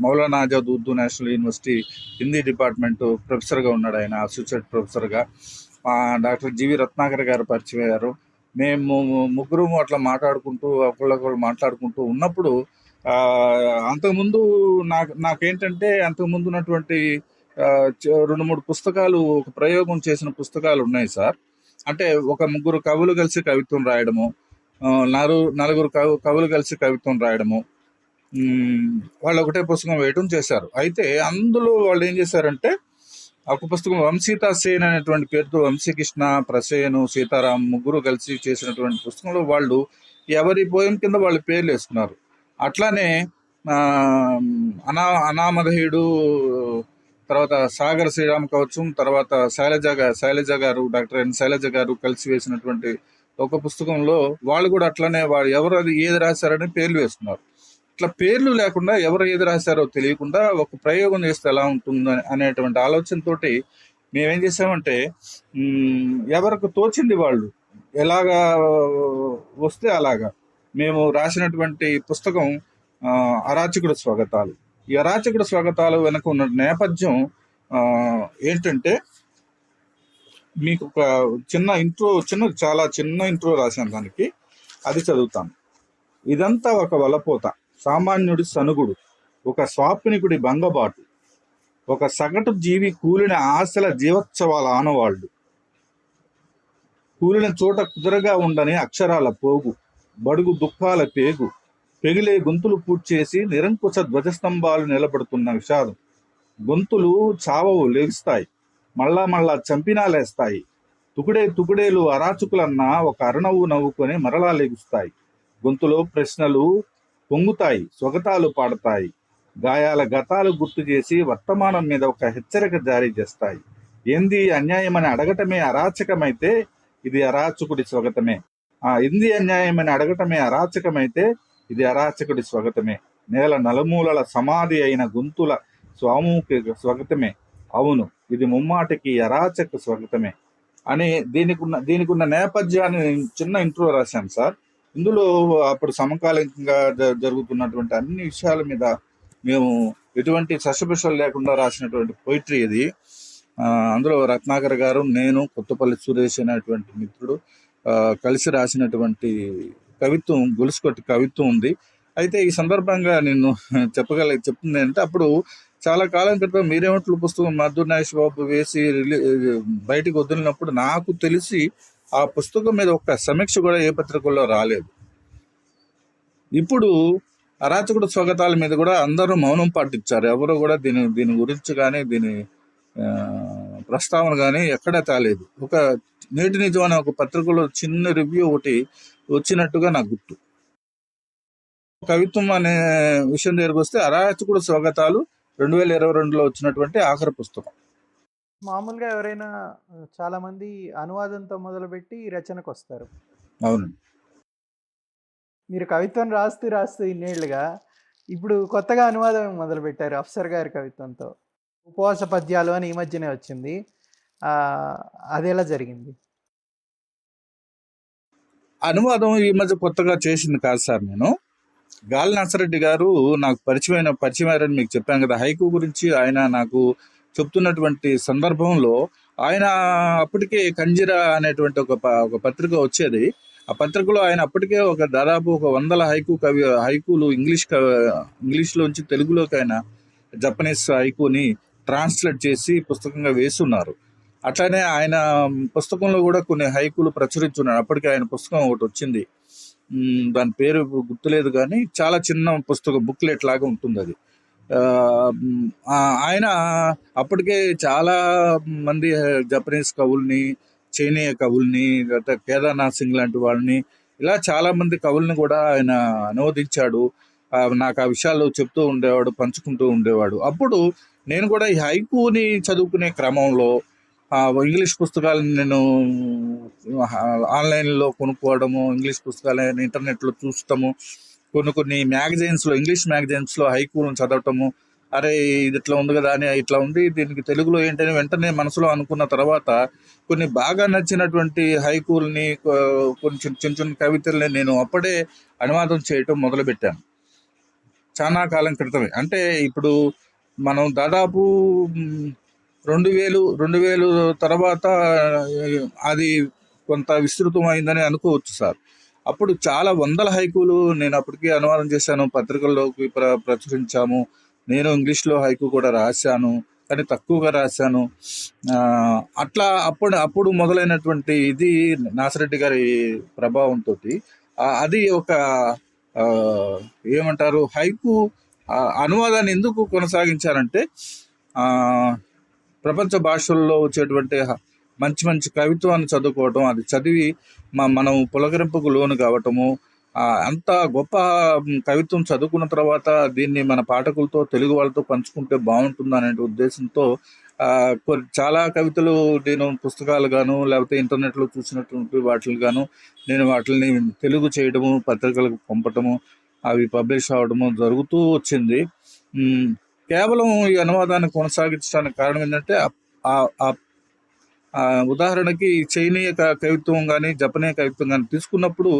Maulana Azad Urdu national university Hindi department ప్రొఫెసర్గా ఉన్నాడు. ఆయన అసోసియేట్ ప్రొఫెసర్గా. డాక్టర్ జీవి రత్నాకర్ గారు పరిచయం అయ్యారు. మేము ముగ్గురు అట్లా ఒకళ్ళొకళ్ళు మాట్లాడుకుంటూ ఉన్నప్పుడు అంతకుముందు నాకేంటంటే అంతకుముందు ఉన్నటువంటి 2-3 పుస్తకాలు, ఒక ప్రయోగం చేసిన పుస్తకాలు ఉన్నాయి సార్. అంటే ఒక ముగ్గురు కవులు కలిసి కవిత్వం రాయడము, నలుగురు కవులు కలిసి కవిత్వం రాయడము, వాళ్ళు ఒకటే పుస్తకం వేయటం చేశారు. అయితే అందులో వాళ్ళు ఏం చేశారంటే ఒక పుస్తకం వంశీతా సేన్ అనేటువంటి పేరుతో వంశీకృష్ణ, ప్రసేను, సీతారాం ముగ్గురు కలిసి చేసినటువంటి పుస్తకంలో వాళ్ళు ఎవరి పోయం కింద వాళ్ళ పేర్లు వేసుకున్నారు. అట్లానే అనామధేయుడు, తర్వాత సాగర శ్రీరామ కవచం, తర్వాత శైలజ గారు, డాక్టర్ ఎన్ శైలజ గారు కలిసి వేసినటువంటి ఒక పుస్తకంలో వాళ్ళు కూడా అట్లనే ఎవరు అది ఏది రాశారని పేర్లు వేసుకున్నారు. ఇట్లా పేర్లు లేకుండా ఎవరు ఏది రాశారో తెలియకుండా ఒక ప్రయోగం చేస్తే ఎలా ఉంటుంది అనేటువంటి ఆలోచనతోటి మేమేం చేసామంటే ఎవరికి తోచింది వాళ్ళు ఎలాగా వస్తే అలాగా మేము రాసినటువంటి పుస్తకం అరాచకుడు స్వాగతాలు. ఈ అరాచకుడు స్వాగతాలు వెనక ఉన్న నేపథ్యం ఏంటంటే, మీకు ఒక చాలా చిన్న ఇంట్రో రాశాను దానికి, అది చదువుతాను. ఇదంతా ఒక వలపోత, సామాన్యుడి సనుగుడు, ఒక స్వాప్నికుడి భంగబాటు, ఒక సగటు జీవి కూలిన ఆశల జీవోత్సవాల ఆనవాళ్లు, కూలిన చోట కుదురగా ఉండని అక్షరాల పోగు, బడుగు దుఃఖాల పేగు, పెగిలే గొంతులు పూడ్చేసి నిరంకుశ ధ్వజస్తంభాలు నిలబడుతున్న విషాదం. గొంతులు చావవు, లేస్తాయి, మళ్ళా మళ్ళా చంపినా లేస్తాయి. తుకుడేలు అరాచుకులన్నా ఒక అరణవు నవ్వుకొని మరలా లెగుస్తాయి. గొంతులో ప్రశ్నలు పొంగుతాయి, స్వగతాలు పాడతాయి, గాయాల గతాలు గుర్తు చేసి వర్తమానం మీద ఒక హెచ్చరిక జారీ చేస్తాయి. ఏంది అన్యాయమని అడగటమే అరాచకమైతే ఇది అరాచకుడి స్వగతమే. ఏంది అన్యాయమని అడగటమే అరాచకమైతే ఇది అరాచకుడి స్వగతమే. నేల నలుమూలల సమాధి అయిన గొంతుల స్వామూహిక స్వగతమే. అవును, ఇది ముమ్మాటికి అరాచక స్వగతమే అని దీనికి ఉన్న నేపథ్యాన్ని చిన్న ఇంట్రో రాశాను సార్. ఇందులో అప్పుడు సమకాలీనంగా జరుగుతున్నటువంటి అన్ని విషయాల మీద మేము ఎటువంటి సశపిషలు లేకుండా రాసినటువంటి పోయిటరీ ఇది. అందులో రత్నాకర్ గారు, నేను, కొత్తపల్లి సురేష్ అనేటువంటి మిత్రుడు కలిసి రాసినటువంటి కవిత్వం, గొలుసుకొట్టి కవిత్వం ఉంది. అయితే ఈ సందర్భంగా నేను చెప్తుంది అంటే, అప్పుడు చాలా కాలం క్రితం మీరేమట్లు పుస్తకం మధుర్ నాగేష్ బాబు వేసి బయటికి వదిలినప్పుడు నాకు తెలిసి ఆ పుస్తకం మీద ఒక సమీక్ష కూడా ఏ పత్రికల్లో రాలేదు. ఇప్పుడు అరాచకుడు స్వాగతాల మీద కూడా అందరూ మౌనం పాటించారు. ఎవరు కూడా దీని గురించి కానీ దీని ప్రస్తావన కానీ ఎక్కడా తేలేదు. ఒక నేటి నిజం అనే ఒక పత్రికలో చిన్న రివ్యూ ఒకటి వచ్చినట్టుగా నాకు గుర్తు. కవిత్వం అనే విషయం దగ్గరకు వస్తే అరాచకుడు స్వాగతాలు 2022లో వచ్చినటువంటి ఆఖరి పుస్తకం. మామూలుగా ఎవరైనా చాలా మంది అనువాదంతో మొదలుపెట్టి రచనకు వస్తారు. అవునండి. మీరు కవిత్వం రాస్తూ ఇన్నేళ్లుగా ఇప్పుడు కొత్తగా అనువాదం మొదలుపెట్టారు అఫ్సర్ గారి కవిత్వంతో. ఉపవాస పద్యాలు అని ఈ మధ్యనే వచ్చింది. అది ఎలా జరిగింది? అనువాదం ఈ మధ్య కొత్తగా చేసింది కాదు సార్. నేను గాలి నర్సరెడ్డి గారు నాకు పరిచయమైనని మీకు చెప్పాను కదా. హైకు గురించి ఆయన నాకు చెప్తున్నటువంటి సందర్భంలో ఆయన అప్పటికే కంజిరా అనేటువంటి ఒక పత్రిక వచ్చేది. ఆ పత్రికలో ఆయన అప్పటికే దాదాపు 100 హైకులు ఇంగ్లీష్లోంచి తెలుగులోకి ఆయన జపనీస్ హైకుని ట్రాన్స్లేట్ చేసి పుస్తకంగా వేస్తున్నారు. అట్లానే ఆయన పుస్తకంలో కూడా కొన్ని హైకులు ప్రచురించున్నారు. అప్పటికే ఆయన పుస్తకం ఒకటి వచ్చింది, దాని పేరు గుర్తులేదు కానీ చాలా చిన్న పుస్తకం, బుక్లెట్ లాగా ఉంటుంది అది. ఆయన అప్పటికే చాలా మంది జపనీస్ కవుల్ని, చైనీయ కవుల్ని, కేదార్నాథ్ సింగ్ లాంటి వాళ్ళని, ఇలా చాలా మంది కవుల్ని కూడా ఆయన అనువదించాడు. నాకు ఆ విషయాలు చెప్తూ ఉండేవాడు, పంచుకుంటూ ఉండేవాడు. అప్పుడు నేను కూడా ఈ హైకుని చదువుకునే క్రమంలో ఇంగ్లీష్ పుస్తకాలను నేను ఆన్లైన్లో కొనుక్కోవడము, ఇంగ్లీష్ పుస్తకాలను ఇంటర్నెట్లో చూస్తాము, కొన్ని మ్యాగజైన్స్లో, ఇంగ్లీష్ మ్యాగజైన్స్లో హైకులను చదవటము. అరే ఇది ఇట్లా ఉంది కదా అని, ఇట్లా ఉంది, దీనికి తెలుగులో ఏంటని వెంటనే మనసులో అనుకున్న తర్వాత కొన్ని బాగా నచ్చినటువంటి హైకుల్ని, కొన్ని చిన్న కవితల్ని నేను అప్పుడే అనువాదం చేయటం మొదలుపెట్టాను చాలా కాలం క్రితమే. అంటే ఇప్పుడు మనం దాదాపు 2000 తర్వాత అది కొంత విస్తృతం అయిందని అనుకోవచ్చు సార్. అప్పుడు చాలా 100 హైకులు నేను అప్పటికే అనువాదం చేశాను, పత్రికల్లోకి ప్రచురించాము. నేను ఇంగ్లీష్లో హైకు కూడా రాశాను, కానీ తక్కువగా రాశాను. అట్లా అప్పుడు మొదలైనటువంటి ఇది నాసిరెడ్డి గారి ప్రభావంతో అది ఒక ఏమంటారు, హైకు అనువాదాన్ని ఎందుకు కొనసాగించారంటే, ప్రపంచ భాషల్లో వచ్చేటువంటి మంచి కవిత్వాన్ని చదువుకోవటం, అది చదివి మనం పులకరింపుకు లోను కావటము, అంత గొప్ప కవిత్వం చదువుకున్న తర్వాత దీన్ని మన పాఠకులతో, తెలుగు వాళ్ళతో పంచుకుంటే బాగుంటుంది అనే ఉద్దేశంతో చాలా కవితలు నేను పుస్తకాలు గాను లేకపోతే ఇంటర్నెట్లో చూసినటువంటి వాటిని గాను నేను వాటిని తెలుగు చేయడము, పత్రికలకు పంపటము, అవి పబ్లిష్ అవ్వడము జరుగుతూ వచ్చింది. కేవలం ఈ అనువాదాన్ని కొనసాగించడానికి కారణం ఏంటంటే, ఉదాహరణకి చైనీయ కవిత్వం కానీ జపనీయ కవిత్వం కానీ తీసుకున్నప్పుడు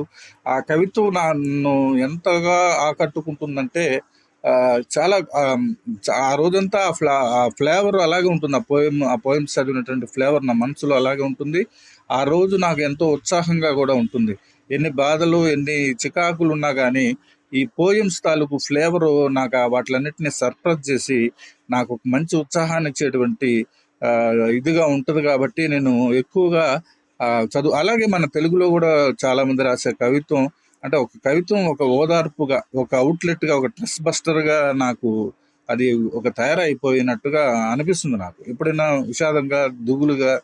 ఆ కవిత్వం నన్ను ఎంతగా ఆకట్టుకుంటుందంటే, చాలా ఆ రోజంతా ఆ ఫ్లేవర్ అలాగే ఉంటుంది. ఆ పోయమ్స్ చదివినటువంటి ఫ్లేవర్ నా మనసులో అలాగే ఉంటుంది. ఆ రోజు నాకు ఎంతో ఉత్సాహంగా కూడా ఉంటుంది. ఎన్ని బాధలు ఎన్ని చికాకులు ఉన్నా కానీ ఈ పోయమ్స్ తాలూకు ఫ్లేవరు నాకు వాటిలన్నిటిని సర్ప్రైజ్ చేసి నాకు ఒక మంచి ఉత్సాహాన్ని ఇచ్చేటువంటి ఆ, ఇదిగా ఉంటుంది కాబట్టి నేను ఎక్కువగా చదువు. అలాగే మన తెలుగులో కూడా చాలా మంది రాసే కవిత్వం అంటే ఒక కవిత్వం ఒక ఓదార్పుగా ఒక అవుట్లెట్గా ఒక ట్రెస్ బస్టర్గా నాకు అది ఒక తయారైపోయినట్టుగా అనిపిస్తుంది. నాకు ఎప్పుడైనా విషాదంగా దిగులుగా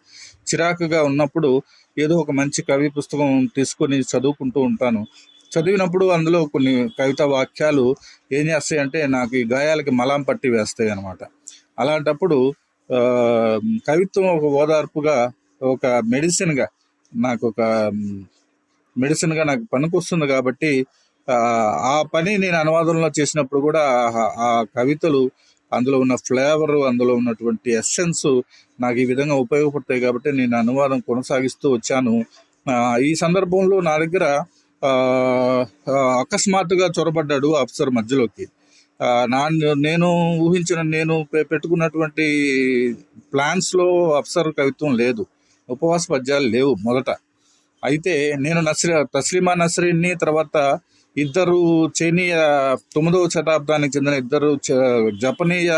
చిరాకుగా ఉన్నప్పుడు ఏదో ఒక మంచి కవి పుస్తకం తీసుకొని చదువుకుంటూ ఉంటాను. చదివినప్పుడు అందులో కొన్ని కవితా వాక్యాలు ఏం చేస్తాయంటే నాకు ఈ గాయాలకి మలాం పట్టి వేస్తాయి అనమాట. అలాంటప్పుడు ఆ, కవిత్వం ఒక ఓదార్పుగా ఒక మెడిసిన్గా నాకు ఒక మెడిసిన్గా నాకు పనికొస్తుంది కాబట్టి ఆ ఆ పని నేను అనువాదంలో చేసినప్పుడు కూడా ఆ కవితలు అందులో ఉన్న ఫ్లేవరు అందులో ఉన్నటువంటి ఎస్సెన్స్ నాకు ఈ విధంగా ఉపయోగపడతాయి కాబట్టి నేను అనువాదం కొనసాగిస్తూ వచ్చాను. ఆ, ఈ సందర్భంలో నా దగ్గర ఆ, ఆ, అకస్మాత్తుగా చొరబడ్డాడు అఫ్సర్ మధ్యలోకి. ఆ, నా నేను ఊహించిన నేను పెట్టుకున్నటువంటి ప్లాన్స్లో అఫ్సర్ కవిత్వం లేదు, ఉపవాస పద్యాలు లేవు మొదట. అయితే నేను తస్లీమా నస్రీన్ని తర్వాత ఇద్దరు చైనీయ 9వ శతాబ్దానికి చెందిన ఇద్దరు జపనీయ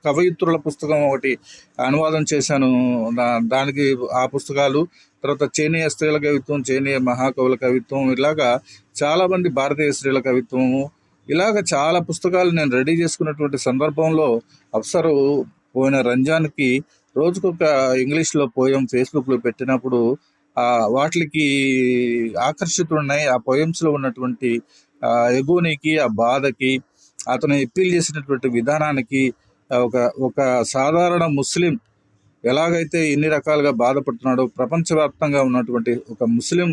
కవయిత్రుల పుస్తకం ఒకటి అనువాదం చేశాను. దానికి ఆ పుస్తకాలు, తర్వాత చైనీయ స్త్రీల కవిత్వం, చైనీయ మహాకవుల కవిత్వం, ఇలాగా చాలామంది భారతీయ స్త్రీల కవిత్వము, ఇలాగ చాలా పుస్తకాలు నేను రెడీ చేసుకున్నటువంటి సందర్భంలో అఫ్సరు పోయిన రంజాన్కి రోజుకొక ఇంగ్లీష్లో పోయం ఫేస్బుక్లో పెట్టినప్పుడు వాటికి ఆకర్షితులున్నాయి. ఆ పోయమ్స్లో ఉన్నటువంటి ఎగోనికి, ఆ బాధకి, అతను అప్పీల్ చేసినటువంటి విధానానికి, ఒక ఒక సాధారణ ముస్లిం ఎలాగైతే ఎన్ని రకాలుగా బాధపడుతున్నాడో ప్రపంచవ్యాప్తంగా ఉన్నటువంటి ఒక ముస్లిం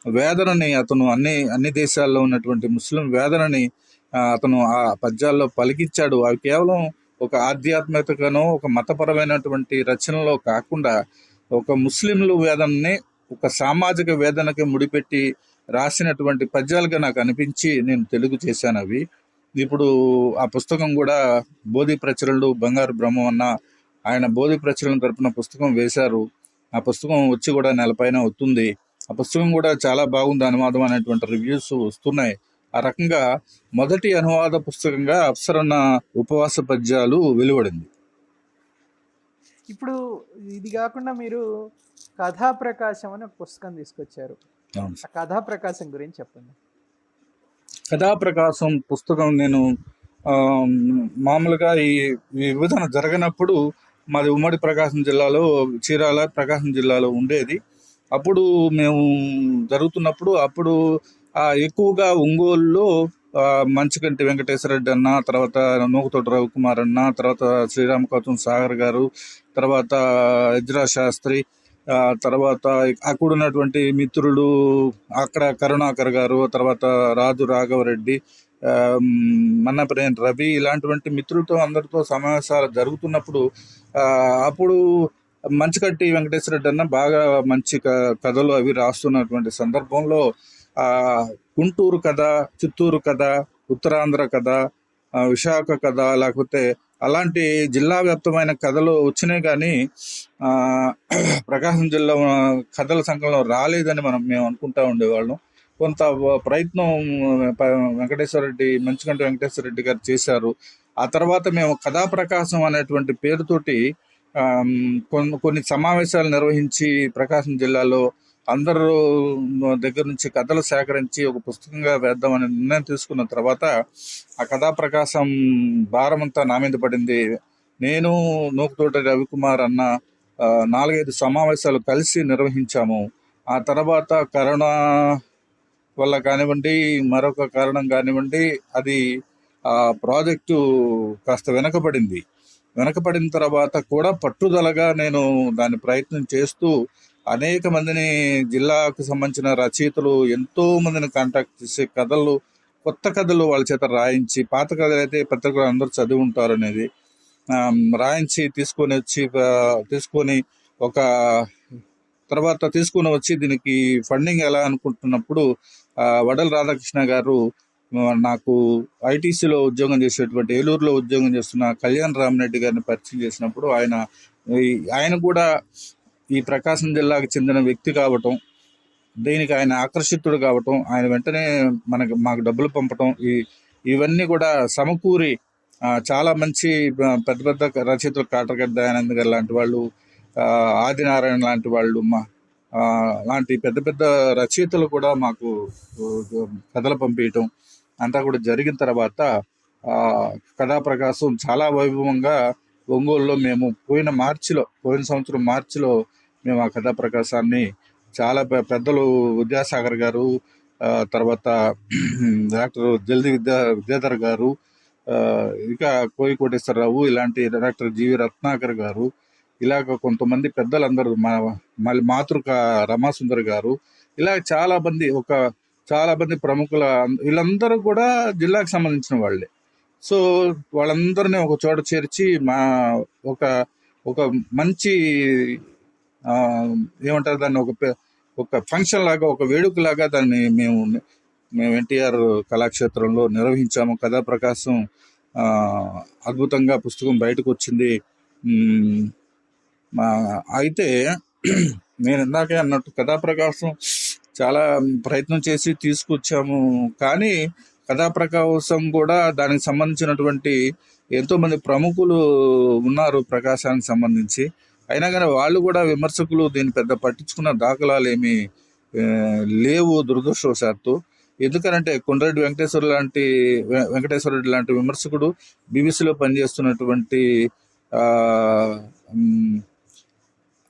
వేదనని అతను అన్ని దేశాల్లో ఉన్నటువంటి ముస్లిం వేదనని అతను ఆ పద్యాల్లో పలికించాడు. అవి కేవలం ఒక ఆధ్యాత్మికతగానో ఒక మతపరమైనటువంటి రచనలో కాకుండా ఒక ముస్లింలు వేదనని ఒక సామాజిక వేదనకి ముడిపెట్టి రాసినటువంటి పద్యాలుగా నాకు అనిపించి నేను తెలుగు చేశాను అవి. ఇప్పుడు ఆ పుస్తకం కూడా బోధి ప్రచురణలు బంగారు బ్రహ్మన్న ఆయన బోధి ప్రచురణ తరపున పుస్తకం వేశారు. ఆ పుస్తకం వచ్చి కూడా నెలపైన అవుతుంది. ఆ పుస్తకం కూడా చాలా బాగుంది అనువాదం అనేటువంటి రివ్యూస్ వస్తున్నాయి. ఆ రకంగా మొదటి అనువాద పుస్తకంగా అప్సరన్న ఉపవాస పద్యాలు వెలువడింది. ఇప్పుడు ఇది కాకుండా మీరు కథా ప్రకాశం అని ఒక పుస్తకం తీసుకొచ్చారు. ఆ కథా ప్రకాశం గురించి చెప్పండి. కథా ప్రకాశం పుస్తకం నేను మామూలుగా ఈ విభజన జరగనప్పుడు మాది ఉమ్మడి ప్రకాశం జిల్లాలో చీరాల ప్రకాశం జిల్లాలో ఉండేది. అప్పుడు మేము జరుగుతున్నప్పుడు అప్పుడు ఎక్కువగా ఒంగోలులో మంచికంటి వెంకటేశ్వర రెడ్డి అన్న, తర్వాత నూకతోటి రవికుమార్ అన్న, తర్వాత శ్రీరామకౌతం సాగర్ గారు, తర్వాత ఇజ్రా శాస్త్రి, తర్వాత అక్కడ ఉన్నటువంటి మిత్రులు అక్కడ కరుణాకర్ గారు, తర్వాత రాజు రాఘవరెడ్డి, మన్నపరేని రవి, ఇలాంటివంటి మిత్రులతో అందరితో సమావేశాలు జరుగుతున్నప్పుడు అప్పుడు మంచికట్టి వెంకటేశ్వర రెడ్డి అన్న బాగా మంచి కథలు అవి రాస్తున్నటువంటి సందర్భంలో గుంటూరు కథ, చిత్తూరు కథ, ఉత్తరాంధ్ర కథ, విశాఖ కథ, లేకపోతే అలాంటి జిల్లా వ్యాప్తమైన కథలు వచ్చినాయి కానీ ప్రకాశం జిల్లా కథల సంకలనం రాలేదని మేము అనుకుంటా ఉండేవాళ్ళం. కొంత ప్రయత్నం వెంకటేశ్వర రెడ్డి మంచికంటి వెంకటేశ్వర రెడ్డి గారు చేశారు. ఆ తర్వాత మేము కథా ప్రకాశం అనేటువంటి పేరుతోటి కొన్ని సమావేశాలు నిర్వహించి ప్రకాశం జిల్లాలో అందరూ దగ్గర నుంచి కథలు సేకరించి ఒక పుస్తకంగా వేద్దామని నిర్ణయం తీసుకున్న తర్వాత ఆ కథా ప్రకాశం భారం అంతా నా మీద పడింది. నేను నూకతోటి రవికుమార్ అన్న 4-5 సమావేశాలు కలిసి నిర్వహించాము. ఆ తర్వాత కరోనా వల్ల కానివ్వండి, మరొక కారణం కానివ్వండి, అది ఆ ప్రాజెక్టు కాస్త వెనకపడిన తర్వాత కూడా పట్టుదలగా నేను దాని ప్రయత్నం చేస్తూ అనేక మందిని, జిల్లాకు సంబంధించిన రచయితలు ఎంతో మందిని కాంటాక్ట్ చేసి కొత్త కథలు వాళ్ళ చేత రాయించి, పాత కథలు అయితే పత్రికలు అందరూ చదివి ఉంటారు అనేది రాయించి తీసుకొని ఒక తర్వాత తీసుకుని వచ్చి దీనికి ఫండింగ్ ఎలా అనుకుంటున్నప్పుడు వడల రాధాకృష్ణ గారు నాకు ఐటీసీలో ఉద్యోగం చేసేటువంటి ఏలూరులో ఉద్యోగం చేస్తున్న కళ్యాణ్ రామరెడ్డి గారిని పరిచయం చేసినప్పుడు ఆయన కూడా ఈ ప్రకాశం జిల్లాకు చెందిన వ్యక్తి కావటం, దీనికి ఆయన ఆకర్షితుడు కావటం, ఆయన వెంటనే మాకు డబ్బులు పంపటం, ఇవన్నీ కూడా సమకూరి చాలా మంచి పెద్ద పెద్ద రచయితలు కాటరగడ్డ దయానంద్ గారు లాంటి వాళ్ళు, ఆదినారాయణ లాంటి వాళ్ళు, లాంటి పెద్ద పెద్ద రచయితలు కూడా మాకు కథలు పంపించటం అంతా కూడా జరిగిన తర్వాత కథా ప్రకాశం చాలా వైభవంగా ఒంగోలులో మేము పోయిన సంవత్సరం మార్చిలో మేము ఆ కథా ప్రకాశాన్ని చాలా పెద్దలు విద్యాసాగర్ గారు, తర్వాత డాక్టర్ విద్యాధర్ గారు, ఇంకా కోయి కోటేశ్వరరావు, ఇలాంటి డాక్టర్ జీవి రత్నాకర్ గారు, ఇలాగ కొంతమంది పెద్దలందరూ మళ్ళీ మాతృక రమాసుందర్ గారు, ఇలా చాలా మంది ప్రముఖుల వీళ్ళందరూ కూడా జిల్లాకు సంబంధించిన వాళ్ళే. సో వాళ్ళందరినీ ఒక చోట చేర్చి ఒక మంచి ఏమంటారు దాన్ని, ఒక ఫంక్షన్ లాగా, ఒక వేడుక లాగా దాన్ని మేము ఎన్టీఆర్ కళాక్షేత్రంలో నిర్వహించాము. కథా ప్రకాశం అద్భుతంగా పుస్తకం బయటకు వచ్చింది. అయితే నేను ఇందాకే అన్నట్టు కథా ప్రకాశం చాలా ప్రయత్నం చేసి తీసుకొచ్చాము, కానీ కథా ప్రకాశం కూడా దానికి సంబంధించినటువంటి ఎంతోమంది ప్రముఖులు ఉన్నారు ప్రకాశానికి సంబంధించి. అయినా కానీ వాళ్ళు కూడా విమర్శకులు దీన్ని పెద్ద పట్టించుకున్న దాఖలాలు ఏమీ లేవు దురదృష్టవశాత్తు. ఎందుకనంటే కొండరెడ్డి వెంకటేశ్వరరెడ్డి లాంటి విమర్శకుడు, బీబీసీలో పనిచేస్తున్నటువంటి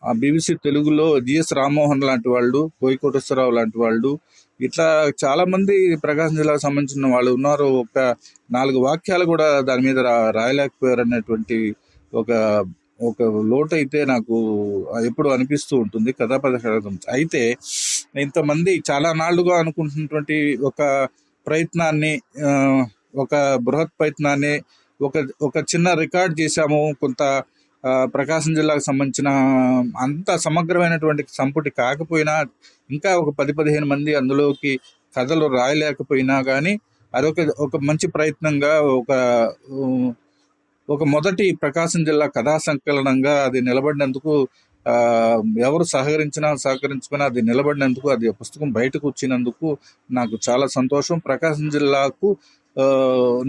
బీబీసీ తెలుగులో జిఎస్ రామ్మోహన్ లాంటి వాళ్ళు, కోయి కోటేశ్వరరావు లాంటి వాళ్ళు, ఇట్లా చాలా మంది ప్రకాశం జిల్లాకు సంబంధించిన వాళ్ళు ఉన్నారు. ఒక 4 వాక్యాలు కూడా దాని మీద రాయలేకపోయారు అనేటువంటి ఒక లోటు అయితే నాకు ఎప్పుడు అనిపిస్తూ ఉంటుంది కథా ప్రకాశం. అయితే ఇంతమంది చాలా నాళ్లుగా అనుకుంటున్నటువంటి ఒక ప్రయత్నాన్ని, ఒక బృహత్ ప్రయత్నాన్ని ఒక చిన్న రికార్డ్ చేశాము. కొంత ప్రకాశం జిల్లాకు సంబంధించిన అంత సమగ్రమైనటువంటి సంపుటి కాకపోయినా, ఇంకా ఒక 10-15 మంది అందులోకి కథలు రాయలేకపోయినా కానీ ఒక మంచి ప్రయత్నంగా ఒక మొదటి ప్రకాశం జిల్లా కథా సంకలనంగా అది నిలబడినందుకు, ఎవరు సహకరించుకున్నా అది నిలబడినందుకు, అది పుస్తకం బయటకు వచ్చినందుకు నాకు చాలా సంతోషం. ప్రకాశం జిల్లాకు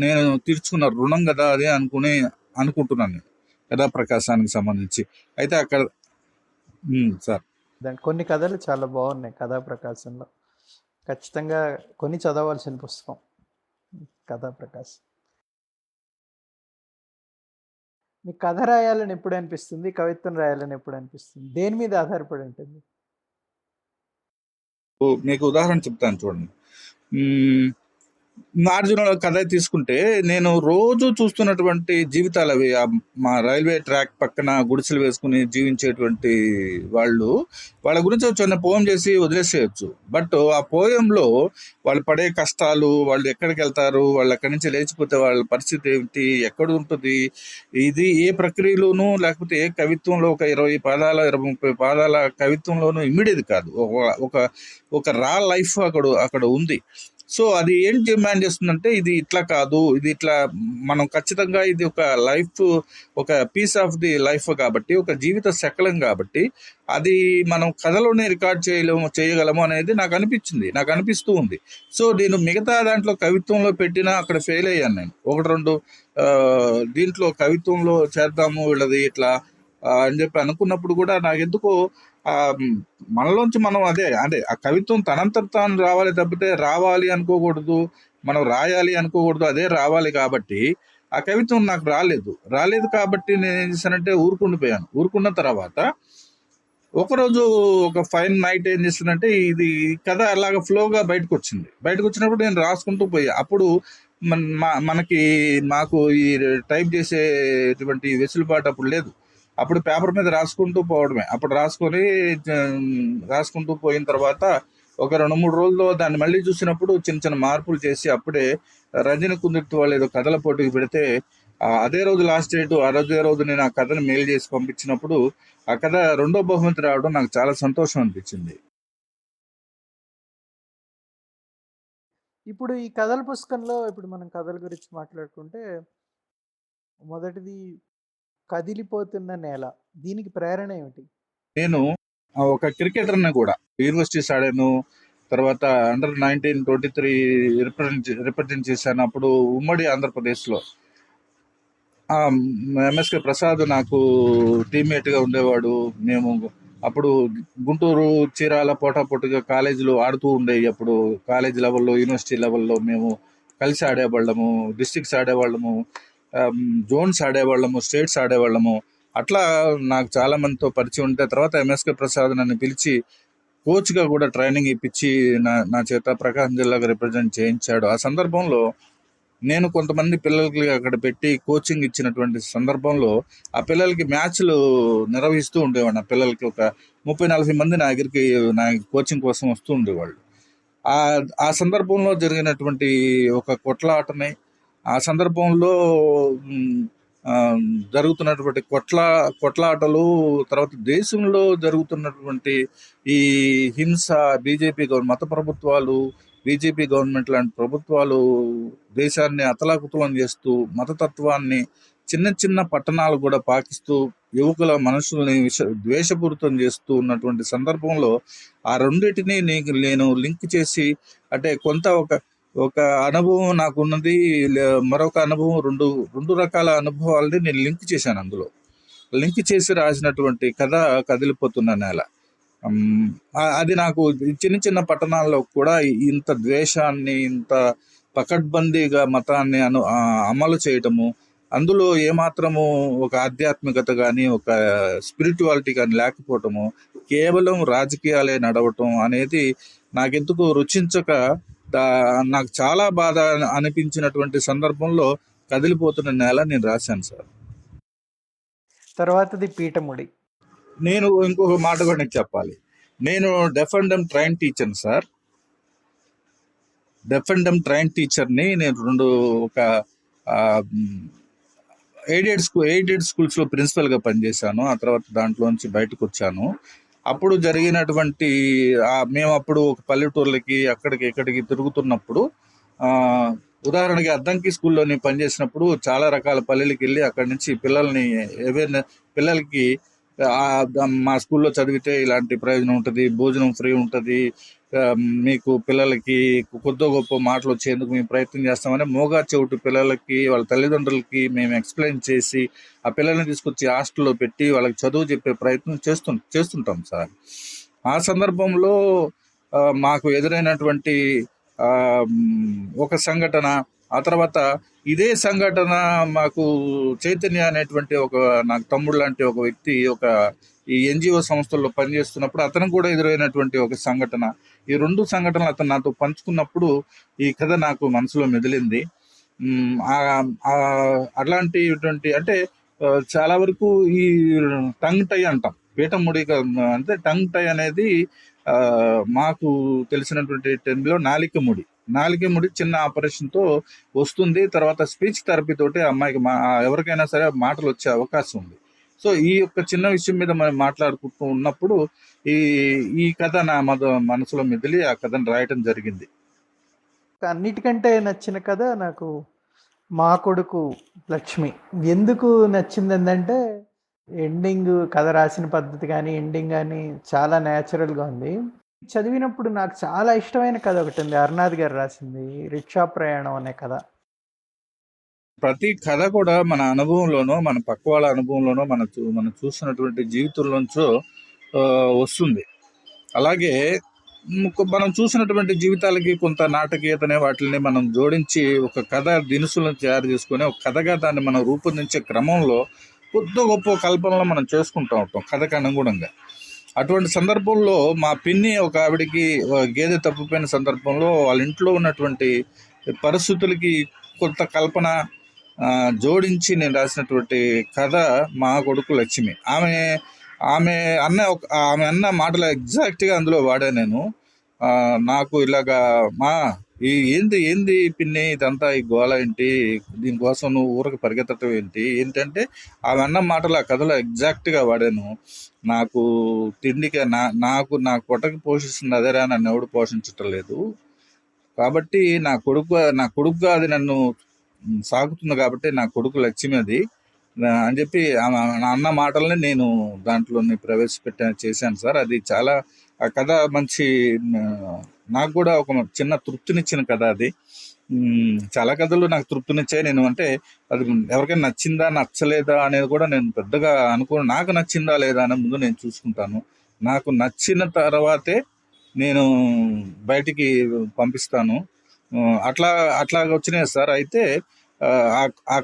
నేను తీర్చుకున్న రుణం కదా అది అనుకుంటున్నాను కథా ప్రకాశానికి సంబంధించి. అయితే అక్కడ సార్ కొన్ని కథలు చాలా బాగున్నాయి కథా ప్రకాశంలో. ఖచ్చితంగా కొన్ని చదవాల్సిన పుస్తకం కథా ప్రకాశం. మీకు కథ రాయాలని ఎప్పుడు అనిపిస్తుంది, కవిత్వం రాయాలని ఎప్పుడు అనిపిస్తుంది? దేని మీద ఆధారపడి ఉంటుంది? మీకు ఉదాహరణ చెప్తాను చూడండి. నాగార్జున కథ తీసుకుంటే, నేను రోజు చూస్తున్నటువంటి జీవితాలు అవి. మా రైల్వే ట్రాక్ పక్కన గుడిసెలు వేసుకుని జీవించేటువంటి వాళ్ళ గురించి చిన్న పోయం చేసి వదిలేసేయచ్చు. బట్ ఆ పోయంలో వాళ్ళు పడే కష్టాలు, వాళ్ళు ఎక్కడికి వెళ్తారు, వాళ్ళు ఎక్కడి నుంచి లేచిపోతే వాళ్ళ పరిస్థితి ఏమిటి, ఎక్కడ ఉంటుంది, ఇది ఏ ప్రక్రియలోనూ లేకపోతే ఏ కవిత్వంలో ఒక 20 పాదాల 20-30 పాదాల కవిత్వంలోనూ ఇమిడేది కాదు. ఒక రా లైఫ్ అక్కడ ఉంది. సో అది ఏం డిమాండ్ చేస్తుందంటే, ఇది ఇట్లా కాదు, ఇది ఇట్లా, మనం ఖచ్చితంగా ఇది ఒక లైఫ్, ఒక పీస్ ఆఫ్ ది లైఫ్ కాబట్టి, ఒక జీవిత శకలం కాబట్టి, అది మనం కథలోనే రికార్డ్ చేయగలము అనేది నాకు అనిపిస్తూ ఉంది. సో నేను మిగతా దాంట్లో కవిత్వంలో పెట్టినా అక్కడ ఫెయిల్ అయ్యాను నేను. 1-2 దీంట్లో కవిత్వంలో చేద్దాము వీళ్ళది ఇట్లా అని చెప్పి అనుకున్నప్పుడు కూడా నాకెందుకో మనలోంచి మనం అదే ఆ కవిత్వం తనంతట తాను రావాలి తప్పితే రావాలి అనుకోకూడదు, మనం రాయాలి అనుకోకూడదు, అదే రావాలి. కాబట్టి ఆ కవిత్వం నాకు రాలేదు కాబట్టి నేను ఏం చేశానంటే ఊరుకున్న తర్వాత ఒకరోజు ఒక ఫైన్ నైట్ ఏం చేస్తుందంటే, ఇది కథ అలాగ ఫ్లోగా బయటకు వచ్చినప్పుడు నేను రాసుకుంటూ పోయా. అప్పుడు మాకు ఈ టైప్ చేసేటువంటి వెసులుబాటు అప్పుడు లేదు. అప్పుడు పేపర్ మీద రాసుకుంటూ పోవడమే. అప్పుడు రాసుకుంటూ పోయిన తర్వాత ఒక 2-3 రోజుల్లో దాన్ని మళ్ళీ చూసినప్పుడు చిన్న మార్పులు చేసి, అప్పుడే రంజని కుందుర్తి వాళ్ళు ఏదో కథల పోటీకి పెడితే, అదే రోజు లాస్ట్ డేట్, అదే రోజు నేను ఆ కథను మెయిల్ చేసి పంపించినప్పుడు ఆ కథ 2వ బహుమతి రావడం నాకు చాలా సంతోషం అనిపించింది. ఇప్పుడు ఈ కథల పుస్తకంలో ఇప్పుడు మనం కథల గురించి మాట్లాడుకుంటే, మొదటిది కదిలిపోతున్న నేల. దీనికి ప్రేరణ ఏమిటి? నేను ఒక క్రికెటర్ని కూడా యూనివర్సిటీస్ ఆడాను. తర్వాత అండర్ 19 23 రిప్రజెంట్ చేశాను. అప్పుడు ఉమ్మడి ఆంధ్రప్రదేశ్లో ఎంఎస్కే ప్రసాద్ నాకు టీమ్మేట్గా ఉండేవాడు. మేము అప్పుడు గుంటూరు, చీరాల పోటాపోటీగా కాలేజీలో ఆడుతూ ఉండేవి. అప్పుడు కాలేజ్ లెవెల్లో, యూనివర్సిటీ లెవెల్లో మేము కలిసి ఆడేవాళ్ళము. డిస్ట్రిక్ట్స్ ఆడేవాళ్ళము, జోన్స్ ఆడేవాళ్ళము, స్టేట్స్ ఆడేవాళ్ళము. అట్లా నాకు చాలా మందితో పరిచయం ఉంటే తర్వాత ఎంఎస్కే ప్రసాద్ నన్ను పిలిచి కోచ్గా కూడా ట్రైనింగ్ ఇప్పించి నా చేత ప్రకాశం జిల్లాకు రిప్రజెంట్ చేయించాడు. ఆ సందర్భంలో నేను కొంతమంది పిల్లలకి అక్కడ పెట్టి కోచింగ్ ఇచ్చినటువంటి సందర్భంలో ఆ పిల్లలకి మ్యాచ్లు నిర్వహిస్తూ ఉండేవాడు. ఆ పిల్లలకి ఒక 30-40 మంది నా దగ్గరికి నా కోచింగ్ కోసం వస్తూ ఉండేవాళ్ళు. ఆ సందర్భంలో జరిగినటువంటి ఒక కొట్లాటని, ఆ సందర్భంలో జరుగుతున్నటువంటి కొట్లాటలు, తర్వాత దేశంలో జరుగుతున్నటువంటి ఈ హింస, బీజేపీ మత ప్రభుత్వాలు, బీజేపీ గవర్నమెంట్ లాంటి ప్రభుత్వాలు దేశాన్ని అతలాకుతలం చేస్తూ, మతతత్వాన్ని చిన్న చిన్న పట్టణాలు కూడా పాకిస్తూ, యువకుల మనసుల్ని ద్వేషపూరితం చేస్తూ ఉన్నటువంటి సందర్భంలో ఆ రెండింటినీ నేను లింక్ చేసి, అంటే కొంత ఒక అనుభవం నాకున్నది, మరొక అనుభవం, రెండు రకాల అనుభవాలని నేను లింక్ చేశాను. అందులో లింక్ చేసి రాసినటువంటి కథ కదిలిపోతున్న నేల. అది నాకు చిన్న చిన్న పట్టణాల్లో కూడా ఇంత ద్వేషాన్ని, ఇంత పకడ్బందీగా మతాన్ని అమలు చేయటము, అందులో ఏమాత్రము ఒక ఆధ్యాత్మికత కానీ, ఒక స్పిరిచువాలిటీ కానీ లేకపోవటము, కేవలం రాజకీయాలే నడవటం అనేది నాకెందుకు రుచించక, నాకు చాలా బాధ అనిపించినటువంటి సందర్భంలో కదిలిపోతున్న నేల నేను రాశాను సార్. తర్వాతది పీఠముడి. నేను ఇంకొక మాట కూడా నీకు చెప్పాలి. నేను డెఫ్ అండ్ డమ్ ట్రైన్ టీచర్ని sir. Deaf and dumb train టీచర్ని నేను ఒక ఎయిడెడ్ స్కూల్స్లో ప్రిన్సిపల్గా పనిచేశాను. ఆ తర్వాత దాంట్లోంచి బయటకు వచ్చాను. అప్పుడు జరిగినటువంటి మేము అప్పుడు ఒక పల్లెటూర్లకి అక్కడికి ఇక్కడికి తిరుగుతున్నప్పుడు, ఉదాహరణకి అద్దంకి స్కూల్లో నేను పనిచేసినప్పుడు చాలా రకాల పల్లెలకి వెళ్ళి అక్కడి నుంచి పిల్లలకి మా స్కూల్లో చదివితే ఇలాంటి ప్రయోజనం ఉంటుంది, భోజనం ఫ్రీ ఉంటుంది, మీకు పిల్లలకి కొద్ది గొప్ప మాటలు వచ్చేందుకు మేము ప్రయత్నం చేస్తామని మోగా చెవిటి పిల్లలకి, వాళ్ళ తల్లిదండ్రులకి మేము ఎక్స్ప్లెయిన్ చేసి ఆ పిల్లల్ని తీసుకొచ్చి హాస్టల్లో పెట్టి వాళ్ళకి చదువు చెప్పే ప్రయత్నం చేస్తుంటాం సార్. ఆ సందర్భంలో మాకు ఎదురైనటువంటి ఒక సంఘటన, ఆ తర్వాత ఇదే సంఘటన మాకు చైతన్య అనేటువంటి నాకు తమ్ముడు లాంటి ఒక వ్యక్తి ఈ ఎన్జిఓ సంస్థల్లో పనిచేస్తున్నప్పుడు అతను కూడా ఎదురైనటువంటి ఒక సంఘటన. ఈ 2 సంఘటనలు అతను నాతో పంచుకున్నప్పుడు ఈ కథ నాకు మనసులో మెదిలింది. అట్లాంటిటువంటి అంటే చాలా వరకు ఈ టంగ్ టై అంటాం, పీఠముడి అంటే టంగ్ టై అనేది మాకు తెలిసినటువంటి టైంలో నాలిక ముడి చిన్న ఆపరేషన్తో వస్తుంది. తర్వాత స్పీచ్ థెరపీ తోటి అమ్మాయికి ఎవరికైనా సరే మాటలు వచ్చే అవకాశం ఉంది. సో ఈ యొక్క చిన్న విషయం మీద మనం మాట్లాడుకుంటూ ఉన్నప్పుడు ఈ కథ నా మనసులో మెదిలి ఆ కథను రాయటం జరిగింది. అన్నిటికంటే నచ్చిన కథ నాకు మా కొడుకు లక్ష్మి. ఎందుకు నచ్చింది ఏంటంటే ఎండింగ్, కథ రాసిన పద్ధతి కానీ ఎండింగ్ కానీ చాలా న్యాచురల్గా ఉంది. చదివినప్పుడు నాకు చాలా ఇష్టమైన కథ ఒకటి ఉంది, అరునాథ్ గారు రాసింది, రిక్షా ప్రయాణం అనే కథ. ప్రతి కథ కూడా మన అనుభవంలోనో, మన పక్క వాళ్ళ అనుభవంలోనో, మనం చూస్తున్నటువంటి జీవితంలోంచో వస్తుంది. అలాగే మనం చూసినటువంటి జీవితాలకి కొంత నాటకీయతనే వాటిని మనం జోడించి ఒక కథ దినుసులను తయారు చేసుకొని ఒక కథగా దాన్ని మనం రూపొందించే క్రమంలో కొద్ది గొప్ప కల్పనలో మనం చేసుకుంటూ ఉంటాం కథకు అనుగుణంగా. అటువంటి సందర్భంలో మా పిన్ని ఒక ఆవిడికి గేదె తప్పిపోయిన సందర్భంలో వాళ్ళ ఇంట్లో ఉన్నటువంటి పరిస్థితులకి కొంత కల్పన జోడించి నేను రాసినటువంటి కథ మా కొడుకు లక్ష్మి. ఆమె అన్న మాటలు ఎగ్జాక్ట్గా అందులో వాడా నేను. నాకు ఇలాగా ఏంది పిన్ని ఇదంతా, ఈ గోళ ఏంటి, దీనికోసం నువ్వు ఊరికి పరిగెత్తటం ఏంటంటే ఆమె అన్న మాటలు ఆ కథలో ఎగ్జాక్ట్గా వాడాను. నాకు తిండికి నా పొట్టకి పోషిస్తుంది అదేరా, నన్ను ఎవడు పోషించటం లేదు, కాబట్టి నా కొడుకుగా అది నన్ను సాగుతుంది, కాబట్టి నా కొడుకు లక్ష్మి అది. అని చెప్పి నా అన్న మాటల్ని నేను దాంట్లోని చేశాను సార్. అది చాలా ఆ కథ మంచి నాకు కూడా ఒక చిన్న తృప్తినిచ్చిన కథ అది. చాలా కథలు నాకు తృప్తినిచ్చాయి. నేను అంటే అది ఎవరికైనా నచ్చిందా నచ్చలేదా అనేది కూడా నేను పెద్దగా అనుకోను. నాకు నచ్చిందా లేదా అని ముందు నేను చూసుకుంటాను. నాకు నచ్చిన తర్వాతే నేను బయటికి పంపిస్తాను. అట్లాగా వచ్చినాయి సార్. అయితే ఆ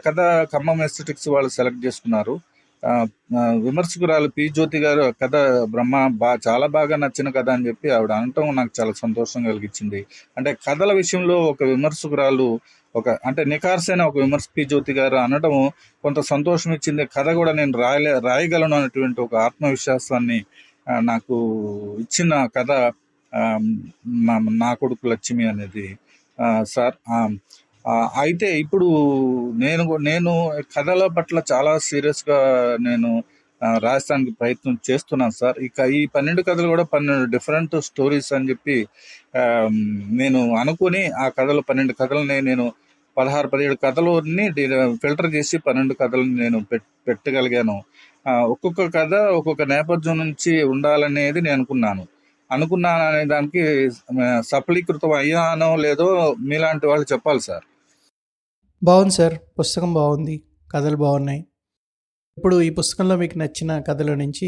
కథ ఖమ్మం ఎస్థెటిక్స్ వాళ్ళు సెలెక్ట్ చేసుకున్నారు. విమర్శకురాలు పి జ్యోతి గారు కథ చాలా బాగా నచ్చిన కథ అని చెప్పి ఆవిడ అనటం నాకు చాలా సంతోషం కలిగించింది. అంటే కథల విషయంలో ఒక విమర్శకురాలు అంటే నిఖార్సైన ఒక విమర్శ పి జ్యోతి గారు అనడం కొంత సంతోషం ఇచ్చింది. కథ కూడా నేను రాయగలను అనేటువంటి ఒక ఆత్మవిశ్వాసాన్ని నాకు ఇచ్చిన కథ నా కొడుకు లక్ష్మి అనేది సార్. అయితే ఇప్పుడు నేను కథల పట్ల చాలా సీరియస్గా నేను రాయడానికి ప్రయత్నం చేస్తున్నాను సార్. ఇక ఈ 12 కథలు కూడా 12 డిఫరెంట్ స్టోరీస్ అని చెప్పి నేను అనుకుని ఆ కథలు 12 కథలని నేను 16-17 కథలని ఫిల్టర్ చేసి 12 కథలను నేను పెట్టగలిగాను. ఒక్కొక్క కథ ఒక్కొక్క నేపథ్యం నుంచి ఉండాలనేది నేను అనుకున్నాను అనే దానికి సఫలీకృతం అయ్యానో లేదో మీలాంటి వాళ్ళు చెప్పాలి సార్. బాగుంది సార్, పుస్తకం బాగుంది, కథలు బాగున్నాయి. ఇప్పుడు ఈ పుస్తకంలో మీకు నచ్చిన కథల నుంచి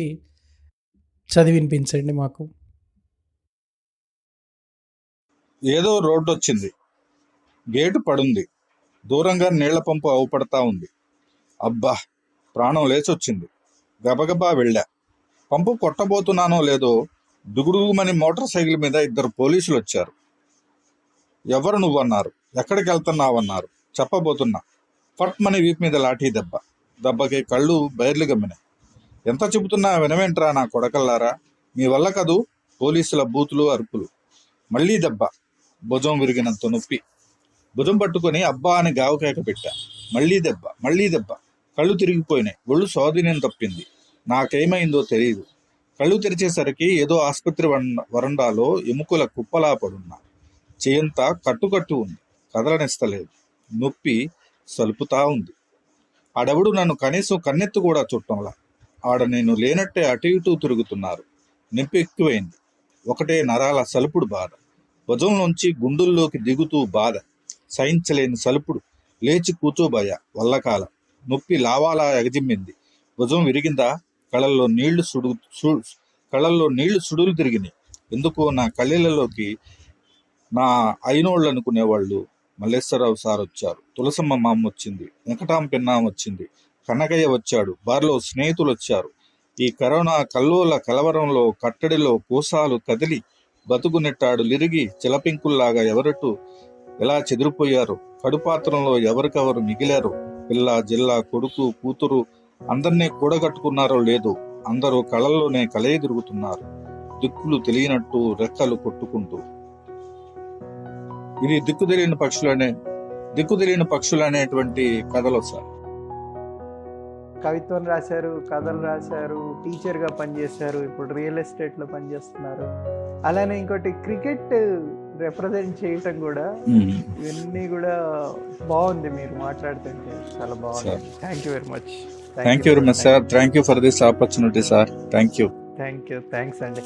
చదివి వినిపించండి మాకు. ఏదో రోడ్డు వచ్చింది, గేటు పడుంది, దూరంగా నీళ్ల పంపు అవుపడతా ఉంది. అబ్బా, ప్రాణం లేచొచ్చింది. గబగబా వెళ్ళా. పంపు కొట్టబోతున్నానో లేదో దుగుడుగుమని మోటార్ సైకిల్ మీద 2 పోలీసులు వచ్చారు. ఎవరు నువ్వన్నారు, ఎక్కడికి వెళ్తున్నావన్నారు. చెప్పబోతున్నా. ఫట్మని వీపు మీద లాఠీ దెబ్బకి కళ్ళు బయర్లు గమ్మినాయి. ఎంత చెబుతున్నా వినవేంట్రా నా కొడకల్లారా, మీ వల్ల కదూ పోలీసుల బూతులు అరుపులు. మళ్ళీ దెబ్బ, భుజం విరిగినంత నొప్పి. భుజం పట్టుకొని అబ్బా అని గావకేక పెట్టా. మళ్ళీ దెబ్బ. కళ్ళు తిరిగిపోయినాయి. ఒళ్ళు స్వాధీనం తప్పింది. నాకేమైందో తెలియదు. కళ్ళు తెరిచేసరికి ఏదో ఆసుపత్రి వరండాలో ఎముకల కుప్పలా పడున్నా. చేయంతా కట్టు ఉంది. కదలనిస్తలేదు. నొప్పి సలుపుతా ఉంది. ఆడెవడు నన్ను కనీసం కన్నెత్తు కూడా చుట్టంలా. ఆడ నేను లేనట్టే అటు ఇటూ తిరుగుతున్నారు. నొప్పి ఎక్కువైంది. ఒకటే నరాల సలుపుడు బాధ. భుజంలోంచి గుండుల్లోకి దిగుతూ బాధ. సహించలేని సలుపుడు. లేచి కూర్చోబోయా. వల్లకాల నొప్పి లావాలా ఎగజిమ్మింది. భుజం విరిగిందా? కళ్ళల్లో నీళ్లు సుడులు తిరిగినాయి. ఎందుకో నా కళ్ళలోకి నా అయినోళ్ళు అనుకునేవాళ్ళు మల్లేశ్వరరావు సార్ వచ్చారు. తులసమ్మ మామ వచ్చింది. వెంకటాం పిన్నాం వచ్చింది. కనకయ్య వచ్చాడు. బార్లో స్నేహితులు వచ్చారు. ఈ కరోనా కల్లోల కలవరంలో కట్టడిలో కోసాలు కదిలి బతుకు నెట్టాడు లిరిగి చిలపింకుల్లాగా ఎవరటు ఎలా చెదిరిపోయారు. కడుపాత్రంలో ఎవరికెవరు మిగిలారు. పిల్ల జిల్లా కొడుకు కూతురు అందరినీ కూడగట్టుకున్నారో లేదో అందరూ కళల్లోనే కలయి తిరుగుతున్నారు. దిక్కులు తెలియనట్టు రెక్కలు కొట్టుకుంటూ. ఇది దిక్కు తెలియని పక్షులు అనేటువంటి కథలు సార్. కవిత్వం రాశారు, కథలు రాశారు, టీచర్గా పనిచేశారు, ఇప్పుడు రియల్ ఎస్టేట్లో పనిచేస్తున్నారు. అలానే ఇంకోటి క్రికెట్ రిప్రజెంట్ చేయటం కూడా, ఇవన్నీ కూడా బాగుంది. మీరు మాట్లాడుతుంటే చాలా బాగుంది. Thank you very much. Thank you very much sir. Thank you for this opportunity sir. Thanks అండి.